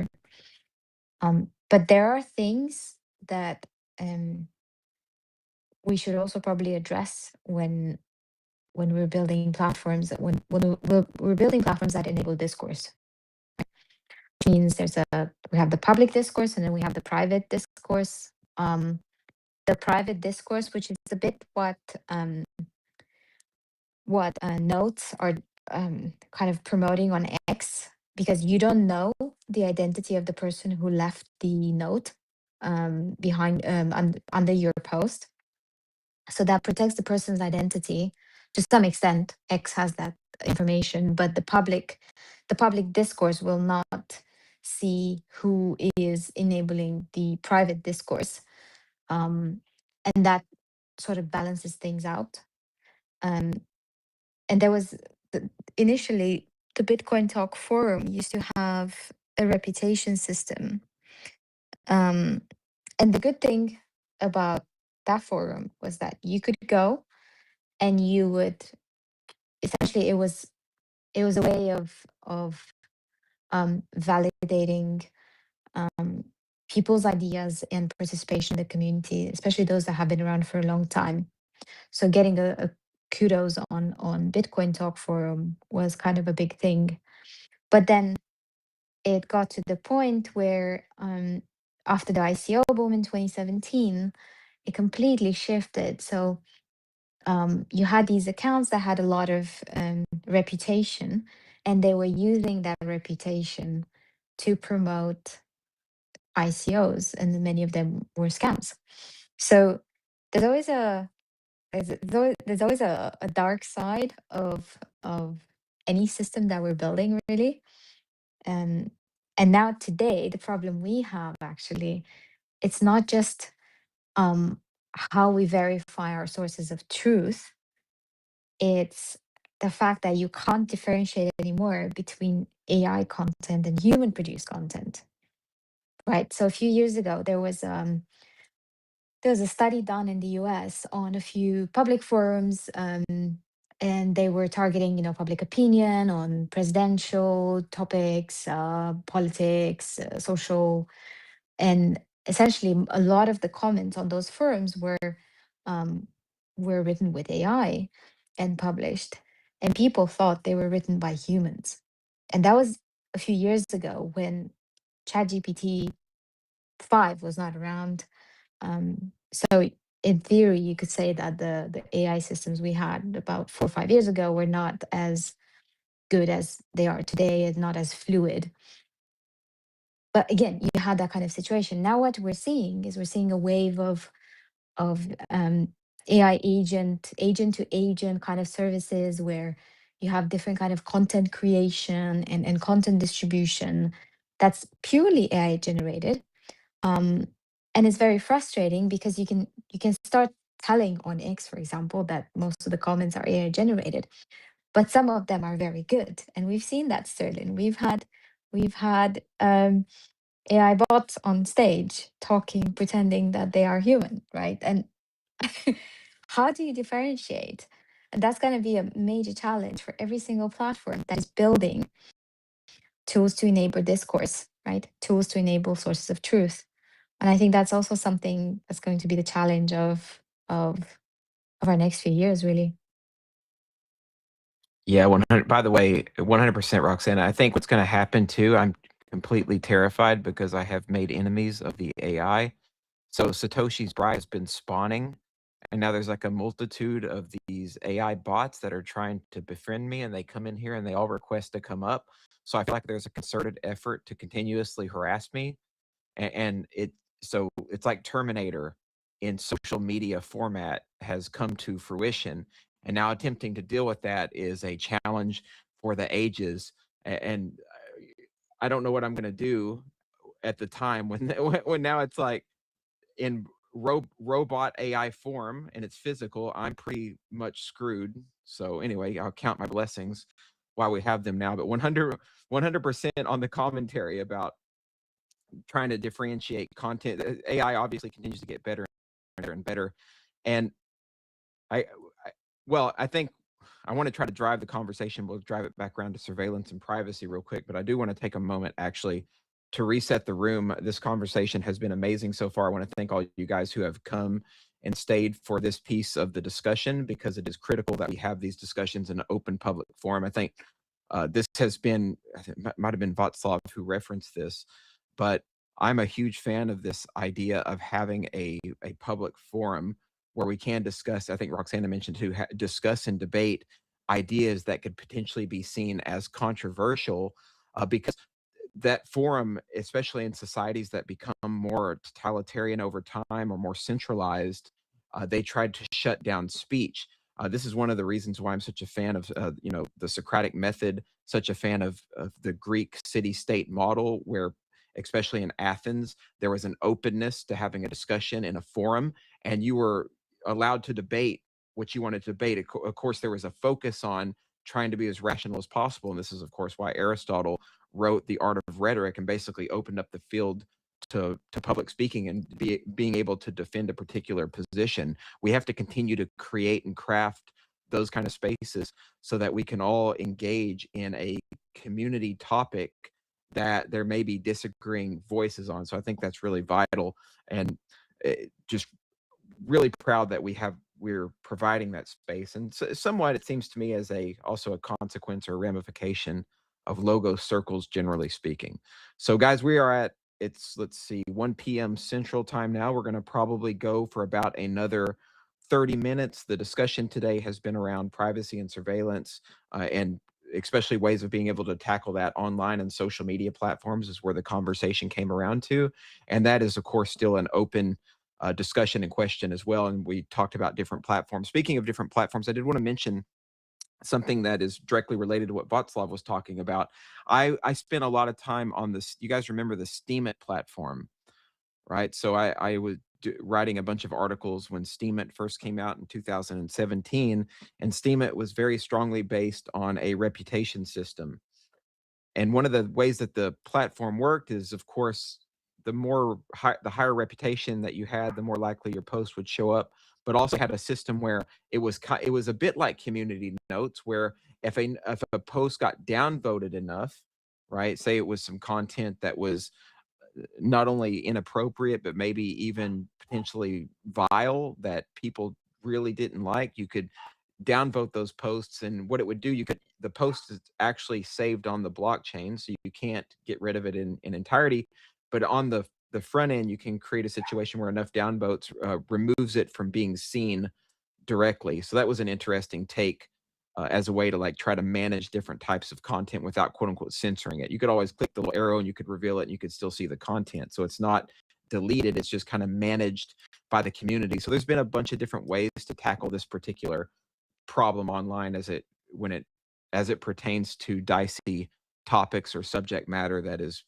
But there are things that we should also probably address when we're building platforms, we're building platforms that enable discourse. Which means we have the public discourse, and then we have the private discourse. The private discourse, which is a bit what notes are kind of promoting on X, because you don't know the identity of the person who left the note behind under your post. So that protects the person's identity to some extent. X has that information, but the public discourse will not see who is enabling the private discourse, and that sort of balances things out. And there was initially the Bitcoin Talk forum used to have a reputation system, and the good thing about that forum was that you could go and you would essentially, it was a way of validating people's ideas and participation in the community, especially those that have been around for a long time. So getting a kudos on Bitcoin Talk forum was kind of a big thing. But then it got to the point where after the ICO boom in 2017, it completely shifted. So you had these accounts that had a lot of reputation, and they were using that reputation to promote ICOs, and many of them were scams. So there's always a dark side of any system that we're building, really. And now today, the problem we have actually, it's not just how we verify our sources of truth. It's the fact that you can't differentiate anymore between AI content and human produced content, right? So a few years ago, there was a study done in the US on a few public forums, and they were targeting, public opinion on presidential topics, politics, social, and essentially a lot of the comments on those forums were written with AI and published, and people thought they were written by humans. And that was a few years ago when ChatGPT 5 was not around. So in theory, you could say that the AI systems we had about 4 or 5 years ago were not as good as they are today, and not as fluid. But again, you had that kind of situation. Now what we're seeing is a wave of AI agent to agent kind of services, where you have different kind of content creation and content distribution that's purely AI generated. And it's very frustrating because you can start telling on X, for example, that most of the comments are AI generated, but some of them are very good. And we've seen that, Sterling. We've had AI bots on stage talking, pretending that they are human, right? And how do you differentiate? And that's going to be a major challenge for every single platform that is building tools to enable discourse. right? Tools to enable sources of truth. And I think that's also something that's going to be the challenge of our next few years, really. Yeah, 100. By the way, 100%, Roxana. I think what's going to happen too. I'm completely terrified because I have made enemies of the AI. So Satoshi's bride has been spawning, and now there's like a multitude of these AI bots that are trying to befriend me, and they come in here and they all request to come up. So I feel like there's a concerted effort to continuously harass me, and it's like Terminator in social media format has come to fruition, and now attempting to deal with that is a challenge for the ages. And I don't know what I'm going to do at the time when when now it's like in robot AI form and it's physical. I'm pretty much screwed. So anyway, I'll count my blessings while we have them now. But 100% on the commentary about trying to differentiate content. AI obviously continues to get better and better. And I well, I think I want to try to drive the conversation. We'll drive it back around to surveillance and privacy real quick, but I do want to take a moment actually to reset the room. This conversation has been amazing so far. I want to thank all you guys who have come and stayed for this piece of the discussion, because it is critical that we have these discussions in an open public forum. I think this has been, it might have been Václav who referenced this, but I'm a huge fan of this idea of having a public forum where we can discuss, I think Roxana mentioned too, discuss and debate ideas that could potentially be seen as controversial, because that forum, especially in societies that become more totalitarian over time or more centralized, they tried to shut down speech. This is one of the reasons why I'm such a fan of, the Socratic method, such a fan of the Greek city-state model, where, especially in Athens, there was an openness to having a discussion in a forum, and you were allowed to debate what you wanted to debate. Of course, there was a focus on trying to be as rational as possible, and this is, of course, why Aristotle wrote The Art of Rhetoric and basically opened up the field to public speaking and being able to defend a particular position. We have to continue to create and craft those kind of spaces so that we can all engage in a community topic that there may be disagreeing voices on. So I think that's really vital, and just really proud that we're providing that space. And so, somewhat, it seems to me, as also a consequence or ramification of Logos circles, generally speaking. So guys, we are at, let's see, 1 p.m. Central Time now. We're going to probably go for about another 30 minutes. The discussion today has been around privacy and surveillance, and especially ways of being able to tackle that online and social media platforms is where the conversation came around to. And that is, of course, still an open discussion and question as well. And we talked about different platforms. Speaking of different platforms, I did want to mention something that is directly related to what Václav was talking about. I spent a lot of time on this. You guys remember the Steemit platform, right? So I was writing a bunch of articles when Steemit first came out in 2017, and Steemit was very strongly based on a reputation system. And one of the ways that the platform worked is, of course, the higher reputation that you had, the more likely your post would show up. But also had a system where it was a bit like community notes, where if a post got downvoted enough, right? Say it was some content that was not only inappropriate, but maybe even potentially vile, that people really didn't like, you could downvote those posts. And what it would do, the post is actually saved on the blockchain, so you can't get rid of it in entirety. But on the front end, you can create a situation where enough downvotes removes it from being seen directly. So that was an interesting take as a way to like try to manage different types of content without quote unquote censoring it. You could always click the little arrow and you could reveal it and you could still see the content. So it's not deleted, it's just kind of managed by the community. So there's been a bunch of different ways to tackle this particular problem online as it pertains to dicey topics or subject matter that is,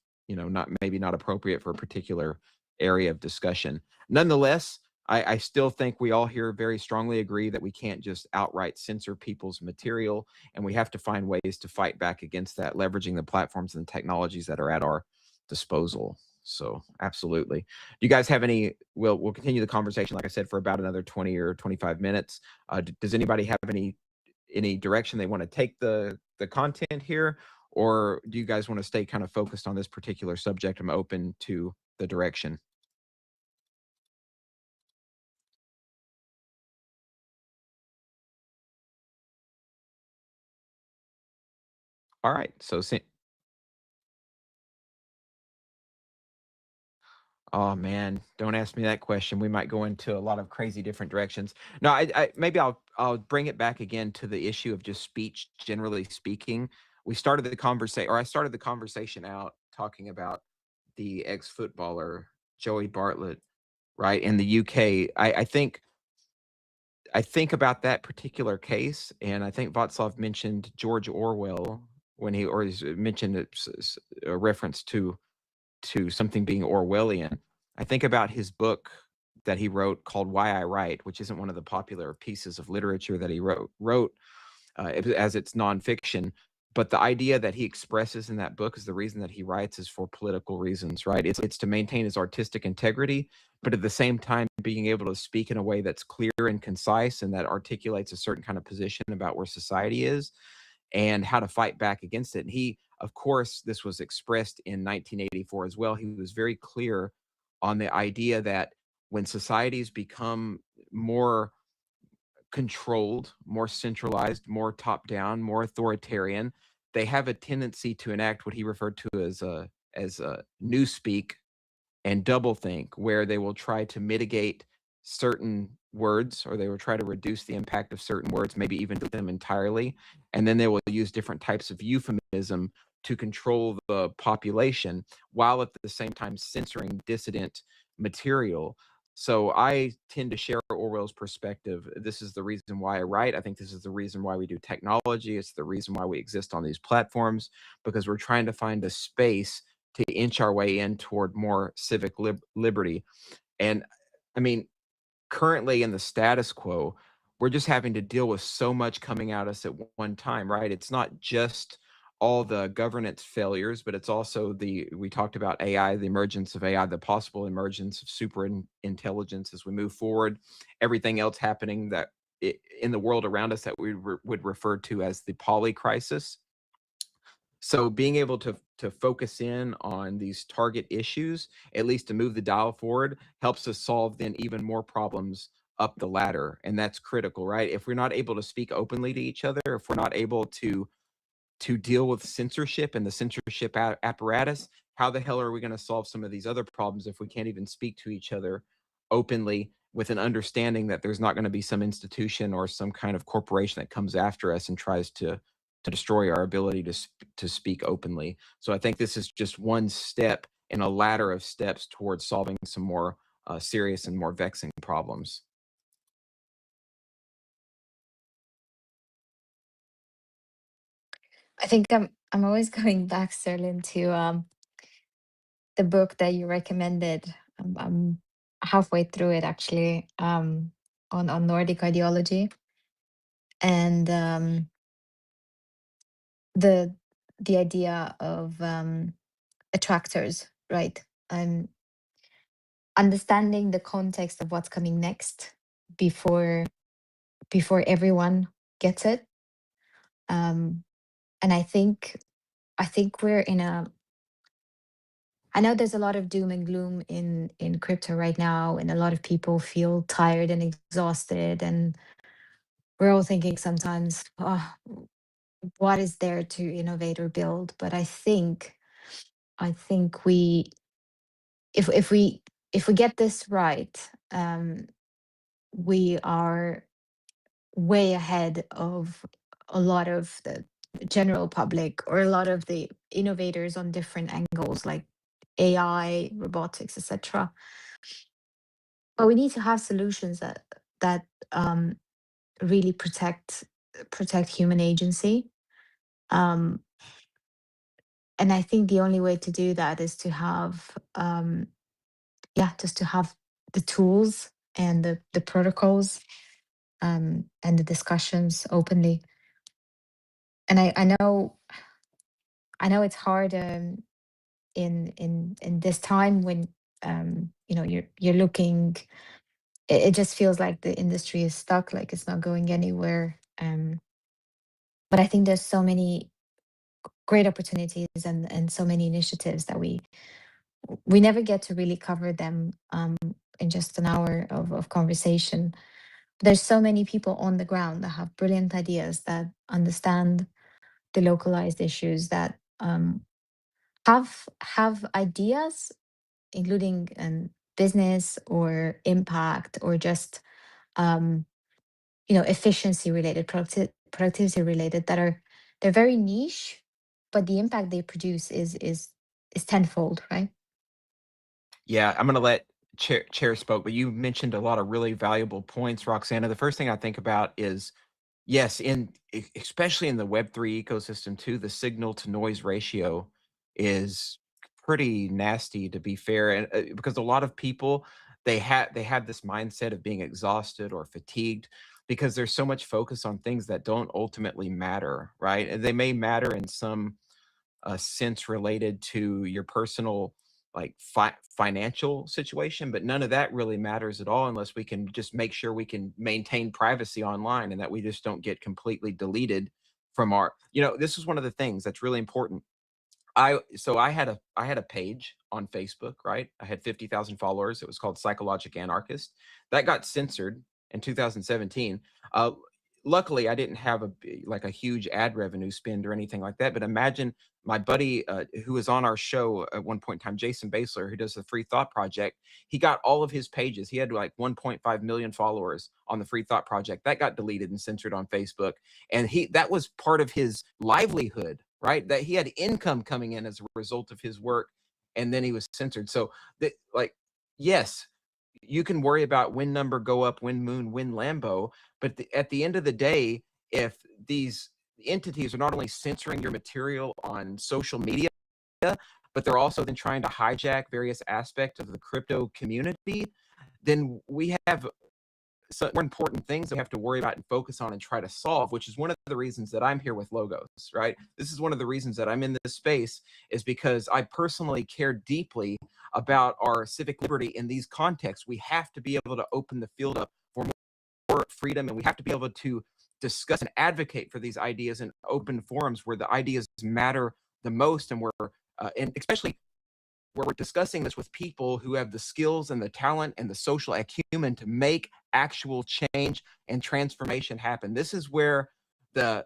maybe not appropriate for a particular area of discussion. Nonetheless, I still think we all here very strongly agree that we can't just outright censor people's material, and we have to find ways to fight back against that, leveraging the platforms and technologies that are at our disposal. So absolutely. Do you guys have any, we'll continue the conversation, like I said, for about another 20 or 25 minutes. Does anybody have any direction they want to take the content here, or do you guys want to stay kind of focused on this particular subject? I'm open to the direction. All right, so oh man, don't ask me that question. We might go into a lot of crazy different directions. No, maybe I'll bring it back again to the issue of just speech, generally speaking. We started the conversation, or I started the conversation out talking about the ex-footballer Joey Bartlett, right, in the UK. I think about that particular case, and I think Václav mentioned George Orwell when he's mentioned a reference to something being Orwellian. I think about his book that he wrote called Why I Write, which isn't one of the popular pieces of literature that he wrote as it's nonfiction. But the idea that he expresses in that book is the reason that he writes is for political reasons, right? It's to maintain his artistic integrity, but at the same time being able to speak in a way that's clear and concise and that articulates a certain kind of position about where society is and how to fight back against it. And he, of course, this was expressed in 1984 as well. He was very clear on the idea that when societies become more controlled, more centralized, more top down, more authoritarian, they have a tendency to enact what he referred to as a newspeak and doublethink, where they will try to mitigate certain words, or they will try to reduce the impact of certain words, maybe even delete them entirely. And then they will use different types of euphemism to control the population while at the same time censoring dissident material. So I tend to share Orwell's perspective. This is the reason why I write. I think this is the reason why we do technology. It's the reason why we exist on these platforms, because we're trying to find a space to inch our way in toward more civic liberty. And I mean, currently in the status quo, we're just having to deal with so much coming at us at one time, right? It's not just all the governance failures, but it's also we talked about AI, the emergence of AI, the possible emergence of super intelligence as we move forward, everything else happening that in the world around us that we would refer to as the poly crisis. So being able to focus in on these target issues, at least to move the dial forward, helps us solve then even more problems up the ladder. And that's critical, right? If we're not able to speak openly to each other, if we're not able to deal with censorship and the censorship apparatus, how the hell are we going to solve some of these other problems if we can't even speak to each other openly with an understanding that there's not going to be some institution or some kind of corporation that comes after us and tries to destroy our ability to speak openly. So I think this is just one step in a ladder of steps towards solving some more serious and more vexing problems. I think I'm always going back, Sterling, to the book that you recommended. I'm halfway through it actually, on Nordic ideology, and the idea of attractors, right? Understanding the context of what's coming next before everyone gets it. And I think we're in a, I know there's a lot of doom and gloom in crypto right now, and a lot of people feel tired and exhausted, and we're all thinking sometimes, oh, what is there to innovate or build? But I think we, if we get this right, we are way ahead of a lot of the general public, or a lot of the innovators on different angles like AI, robotics, etc. But we need to have solutions that really protect human agency. And I think the only way to do that is to have just to have the tools and the protocols, and the discussions openly. And I know it's hard, in this time when you're looking. It just feels like the industry is stuck, like it's not going anywhere. But I think there's so many great opportunities and so many initiatives that we never get to really cover them in just an hour of conversation. There's so many people on the ground that have brilliant ideas, that understand the localized issues, that have ideas, including business or impact or just efficiency related, productivity related, that they're very niche, but the impact they produce is tenfold, right? Yeah, I'm going to let Chair spoke, but you mentioned a lot of really valuable points, Roxana. The first thing I think about is, yes, especially in the Web3 ecosystem too, the signal to noise ratio is pretty nasty, to be fair, and because a lot of people, they have this mindset of being exhausted or fatigued because there's so much focus on things that don't ultimately matter, right? And they may matter in some sense related to your personal, like, financial situation, but none of that really matters at all unless we can just make sure we can maintain privacy online and that we just don't get completely deleted from our, this is one of the things that's really important. I had a page on Facebook, right? I had 50,000 followers. It was called Psychologic Anarchist. That got censored in 2017. Uh, Luckily, I didn't have like a huge ad revenue spend or anything like that. But imagine my buddy who was on our show at one point in time, Jason Basler, who does the Free Thought Project. He got all of his pages. He had like 1.5 million followers on the Free Thought Project. That got deleted and censored on Facebook, and that was part of his livelihood, right? That he had income coming in as a result of his work, and then he was censored. So that, like, yes, you can worry about when number go up, when moon, when Lambo, but at the end of the day, if these entities are not only censoring your material on social media, but they're also then trying to hijack various aspects of the crypto community, then we have some more important things that we have to worry about and focus on and try to solve, which is one of the reasons that I'm here with Logos, right? This is one of the reasons that I'm in this space, is because I personally care deeply about our civic liberty in these contexts. We have to be able to open the field up for more freedom, and we have to be able to discuss and advocate for these ideas in open forums where the ideas matter the most, and and especially where we're discussing this with people who have the skills and the talent and the social acumen to make actual change and transformation happen. This is where the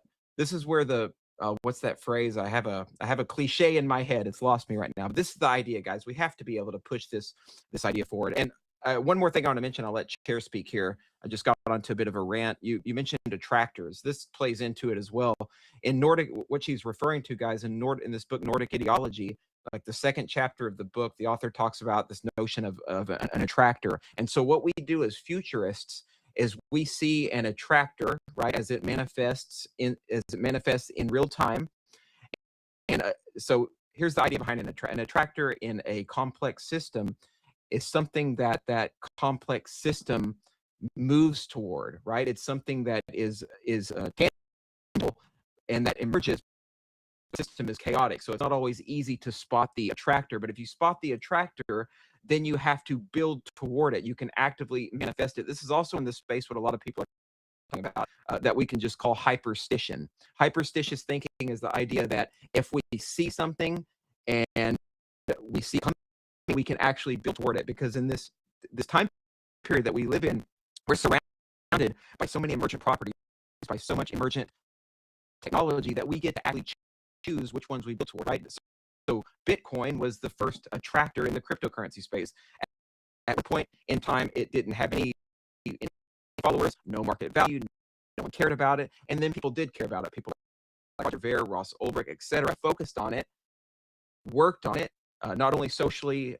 what's that phrase? I have a cliche in my head. It's lost me right now. But this is the idea, guys. We have to be able to push this idea forward. And one more thing I want to mention. I'll let Chair speak here. I just got onto a bit of a rant. You mentioned attractors. This plays into it as well. In Nordic, what she's referring to, guys, in this book, Nordic Ideology, like the second chapter of the book, the author talks about this notion of an attractor. And so what we do as futurists is we see an attractor, right, as it manifests in real time. And so here's the idea behind an attractor in a complex system is something that complex system moves toward, right? It's something that is tangible and that emerges. The system is chaotic, so it's not always easy to spot the attractor. But if you spot the attractor, then you have to build toward it. You can actively manifest it. This is also in this space what a lot of people are talking about, that we can just call hyperstition. Hyperstitious thinking is the idea that if we see something and we see something, we can actually build toward it. Because in this time period that we live in, we're surrounded by so many emergent properties, by so much emergent technology, that we get to actually choose which ones we build toward, right? So Bitcoin was the first attractor in the cryptocurrency space. At a point in time, it didn't have any followers, no market value, no one cared about it, and then people did care about it. People like Roger Ver, Ross Ulbricht, etc., focused on it, worked on it, not only socially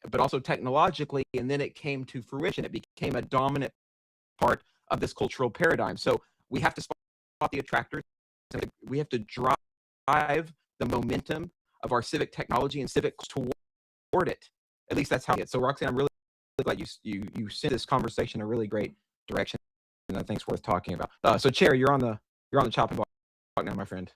but also technologically, and then it came to fruition. It became a dominant part of this cultural paradigm. So we have to spot the attractors. We have to drive the momentum of our civic technology and civics toward it. At least that's how it is. So Roxanne, I'm really glad you sent this conversation in a really great direction, and I think it's worth talking about. So Chair, you're on the chopping block now, my friend.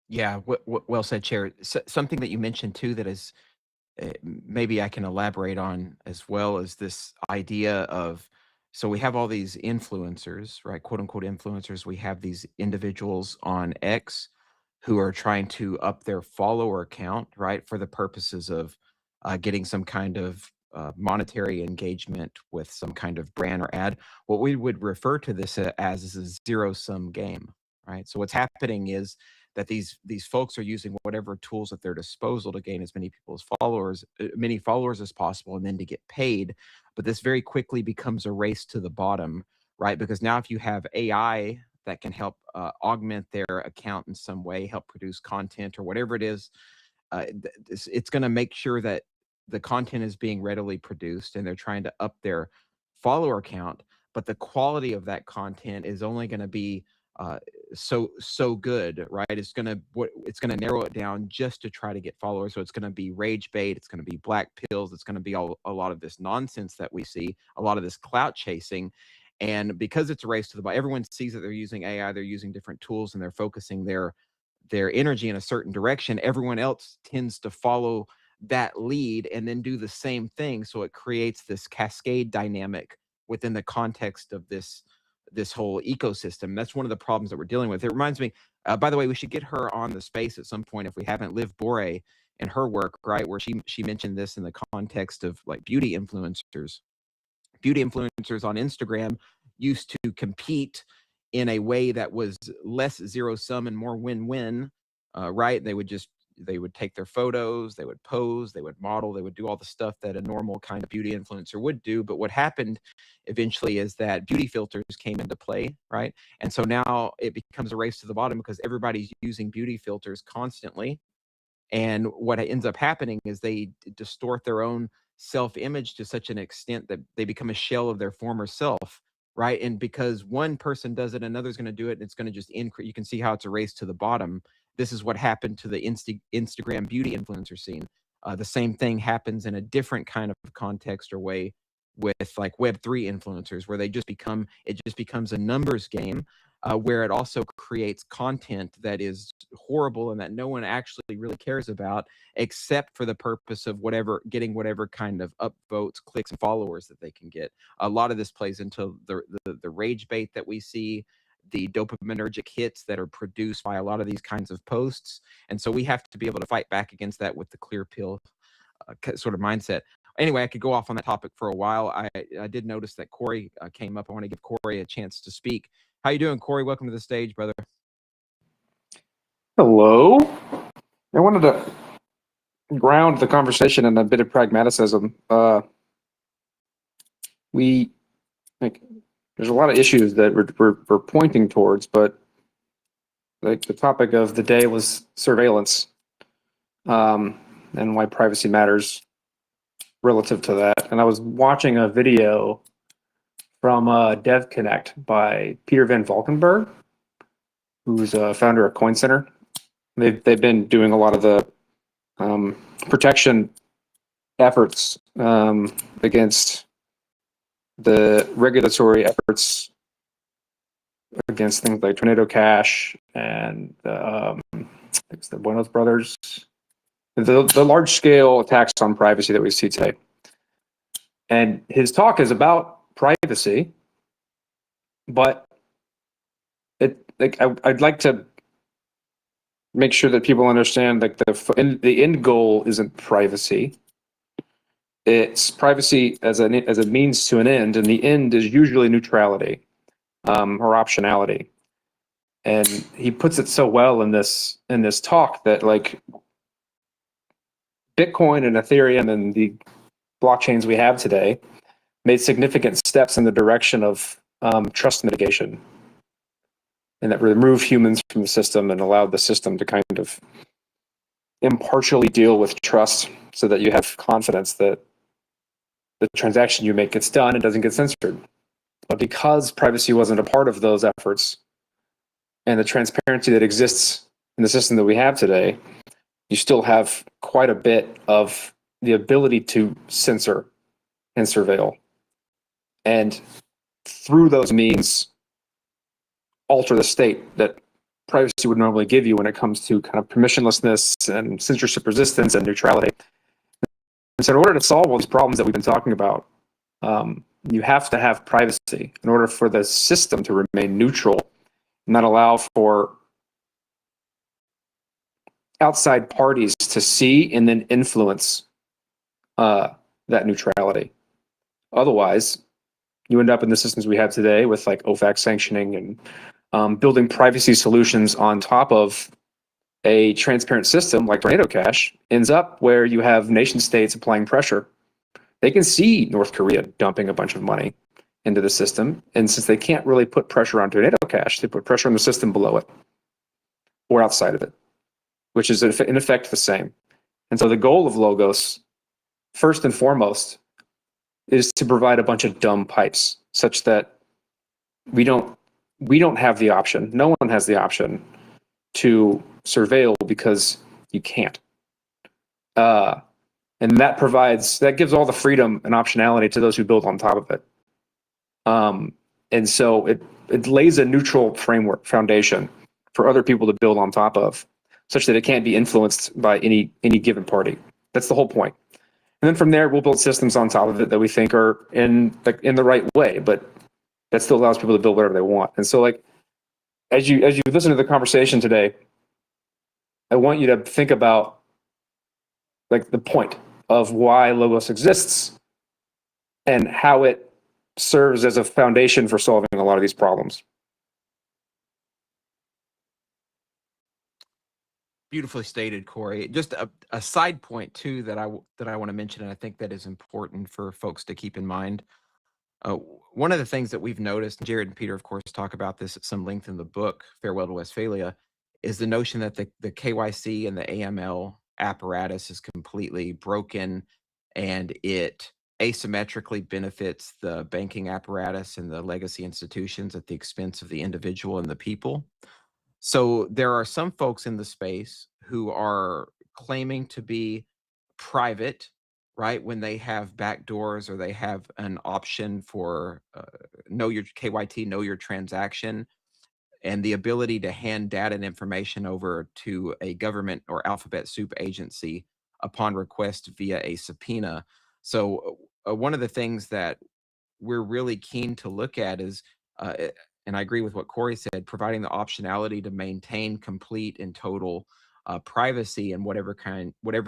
Yeah, well said, Chair. Something that you mentioned too that is maybe I can elaborate on as well as this idea of so we have all these influencers, right? Quote unquote influencers. We have these individuals on X who are trying to up their follower count, right, for the purposes of getting some kind of monetary engagement with some kind of brand or ad. What we would refer to this as is a zero sum game, right? So what's happening is that these folks are using whatever tools at their disposal to gain as many people's followers, many followers as possible, and then to get paid. But this very quickly becomes a race to the bottom, right? Because now if you have AI that can help augment their account in some way, help produce content or whatever it is, it's going to make sure that the content is being readily produced and they're trying to up their follower count, but the quality of that content is only going to be so good, right? It's gonna narrow it down just to try to get followers. So it's gonna be rage bait, it's gonna be black pills, it's gonna be a lot of this nonsense that we see, a lot of this clout chasing. And because it's a race to the bottom, everyone sees that they're using AI, they're using different tools, and they're focusing their energy in a certain direction. Everyone else tends to follow that lead and then do the same thing. So it creates this cascade dynamic within the context of this whole ecosystem. That's one of the problems that we're dealing with. It reminds me, by the way, we should get her on the space at some point if we haven't. Liv Bore and her work, right, where she mentioned this in the context of like beauty influencers. Beauty influencers on Instagram used to compete in a way that was less zero sum and more win-win, right? They would take their photos, they would pose, they would model, they would do all the stuff that a normal kind of beauty influencer would do. But what happened eventually is that beauty filters came into play, right? And so now it becomes a race to the bottom because everybody's using beauty filters constantly. And what ends up happening is they distort their own self-image to such an extent that they become a shell of their former self, right? And because one person does it, another's going to do it, and it's going to just increase. You can see how it's a race to the bottom. This is what happened to the Instagram beauty influencer scene. The same thing happens in a different kind of context or way with like Web3 influencers, where it just becomes a numbers game, where it also creates content that is horrible and that no one actually really cares about, except for the purpose of getting whatever kind of upvotes, clicks, and followers that they can get. A lot of this plays into the rage bait that we see, the dopaminergic hits that are produced by a lot of these kinds of posts. And so we have to be able to fight back against that with the clear pill sort of mindset. Anyway, I could go off on that topic for a while. I did notice that Corey came up. I want to give Corey a chance to speak. How you doing, Corey? Welcome to the stage, brother. Hello. I wanted to ground the conversation in a bit of pragmaticism. There's a lot of issues that we're pointing towards, but like the topic of the day was surveillance, and why privacy matters relative to that. And I was watching a video from DevConnect by Peter Van Valkenburg, who's a founder of Coin Center. They've been doing a lot of the protection efforts against the regulatory efforts against things like Tornado Cash and it's the Buenos Brothers, the large scale attacks on privacy that we see today. And his talk is about privacy, but I'd like to make sure that people understand like the end goal isn't privacy. It's privacy as a means to an end, and the end is usually neutrality or optionality. And he puts it so well in this talk that like Bitcoin and Ethereum and the blockchains we have today made significant steps in the direction of trust mitigation, and that remove humans from the system and allowed the system to kind of impartially deal with trust so that you have confidence that the transaction you make gets done and doesn't get censored. But because privacy wasn't a part of those efforts and the transparency that exists in the system that we have today, you still have quite a bit of the ability to censor and surveil. And through those means, alter the state that privacy would normally give you when it comes to kind of permissionlessness and censorship resistance and neutrality. And so in order to solve all these problems that we've been talking about, you have to have privacy in order for the system to remain neutral and not allow for outside parties to see and then influence that neutrality. Otherwise, you end up in the systems we have today with like OFAC sanctioning and building privacy solutions on top of a transparent system like Tornado Cash ends up where you have nation states applying pressure. They can see North Korea dumping a bunch of money into the system. And since they can't really put pressure on Tornado Cash, they put pressure on the system below it or outside of it, which is in effect the same. And so the goal of Logos, first and foremost, is to provide a bunch of dumb pipes such that we don't have the option. No one has the option to surveil because you can't. And that gives all the freedom and optionality to those who build on top of it. And so it lays a neutral foundation for other people to build on top of, such that it can't be influenced by any given party. That's the whole point. And then from there, we'll build systems on top of it that we think are in the right way, but that still allows people to build whatever they want. And so, like, as you listen to the conversation today, I want you to think about like the point of why Logos exists and how it serves as a foundation for solving a lot of these problems. Beautifully stated, Corey. Just a side point too that I want to mention, and I think that is important for folks to keep in mind. One of the things that we've noticed, Jared and Peter, of course, talk about this at some length in the book, Farewell to Westphalia, is the notion that the KYC and the AML apparatus is completely broken, and it asymmetrically benefits the banking apparatus and the legacy institutions at the expense of the individual and the people. So there are some folks in the space who are claiming to be private, right, when they have backdoors or they have an option for know your KYT, know your transaction, and the ability to hand data and information over to a government or alphabet soup agency upon request via a subpoena. So one of the things that we're really keen to look at is, and I agree with what Corey said, providing the optionality to maintain complete and total privacy in whatever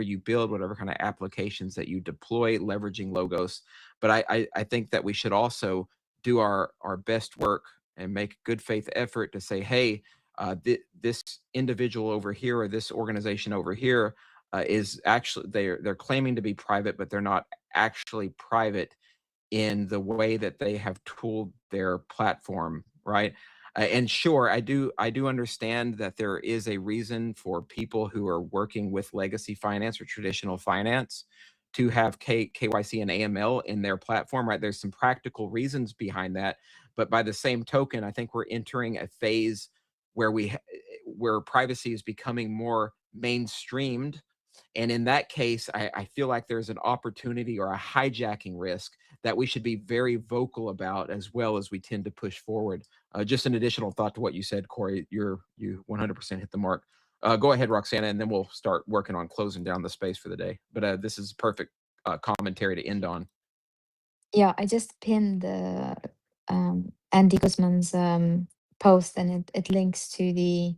you build, whatever kind of applications that you deploy, leveraging Logos. But I think that we should also do our best work and make good faith effort to say, hey, this individual over here or this organization over here is actually, they're claiming to be private, but they're not actually private in the way that they have tooled their platform, right? And sure, I do understand that there is a reason for people who are working with legacy finance or traditional finance to have KYC and AML in their platform, right? There's some practical reasons behind that, but by the same token, I think we're entering a phase where privacy is becoming more mainstreamed. And in that case, I feel like there's an opportunity or a hijacking risk that we should be very vocal about, as well as we tend to push forward. Just an additional thought to what you said, Corey. You 100% hit the mark. Go ahead, Roxana, and then we'll start working on closing down the space for the day. But this is perfect commentary to end on. Yeah, I just pinned the Andy Guzman's post, and it links to the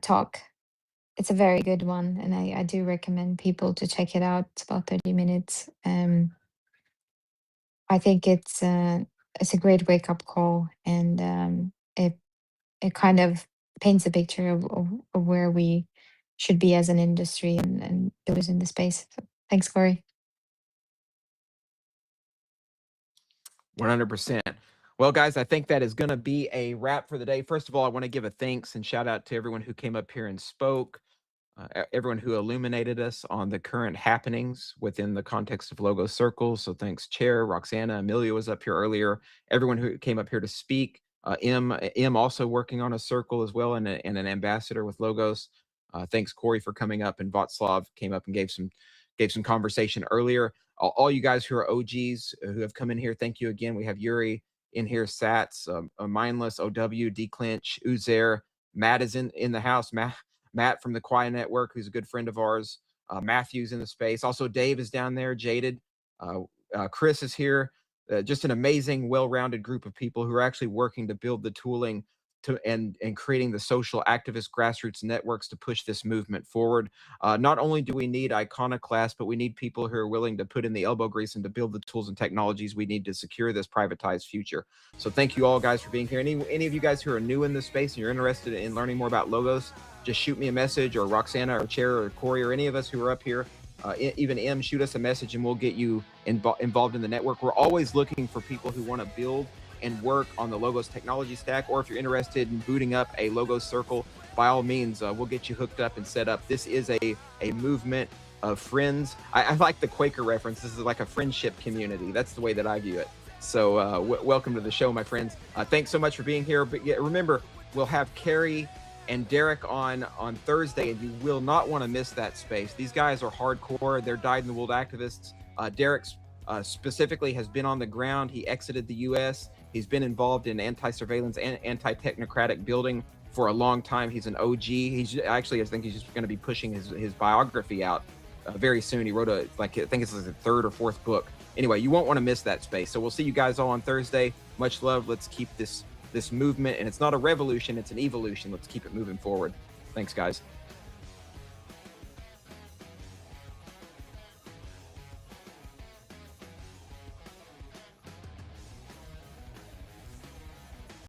talk. It's a very good one, and I do recommend people to check it out. It's about 30 minutes. I think it's a great wake up call, and it kind of paints a picture of where we should be as an industry and builders in the space. So, thanks, Corey. 100%. Well, guys, I think that is going to be a wrap for the day. First of all, I want to give a thanks and shout out to everyone who came up here and spoke, everyone who illuminated us on the current happenings within the context of Logos Circles. So thanks, Chair, Roxana, Amelia was up here earlier, everyone who came up here to speak. M also working on a circle as well, and an ambassador with Logos. Thanks, Corey, for coming up, and Václav came up and gave some conversation earlier. All you guys who are OGs who have come in here, thank you again. We have Yuri in here, Sats, Mindless, OW, Declench, Uzair, Matt is in the house. Matt from the Quiet Network, who's a good friend of ours. Matthew's in the space. Also, Dave is down there. Jaded. Chris is here. Just an amazing, well-rounded group of people who are actually working to build the tooling to and creating the social activist grassroots networks to push this movement forward. Not only do we need iconoclasts, but we need people who are willing to put in the elbow grease and to build the tools and technologies we need to secure this privatized future. So thank you all guys for being here. Any of you guys who are new in this space and you're interested in learning more about Logos, just shoot me a message, or Roxana or Chair or Corey or any of us who are up here. Even M, shoot us a message and we'll get you involved in the network. We're always looking for people who want to build and work on the Logos technology stack, or if you're interested in booting up a Logos circle, by all means, we'll get you hooked up and set up. This is a movement of friends. I like the Quaker reference. This is like a friendship community. That's the way that I view it. So welcome to the show, my friends. Thanks so much for being here. But yeah, remember, we'll have Carrie and Derek on Thursday, and you will not want to miss that space. These guys are hardcore. They're dyed-in-the-wool activists. Derek specifically has been on the ground. He exited the U.S. He's been involved in anti-surveillance and anti-technocratic building for a long time. He's an OG. He's actually, I think he's just going to be pushing his biography out very soon. He wrote I think it's his third or fourth book. Anyway, you won't want to miss that space. So we'll see you guys all on Thursday. Much love. Let's keep this movement, and it's not a revolution, it's an evolution. Let's keep it moving forward. Thanks, guys.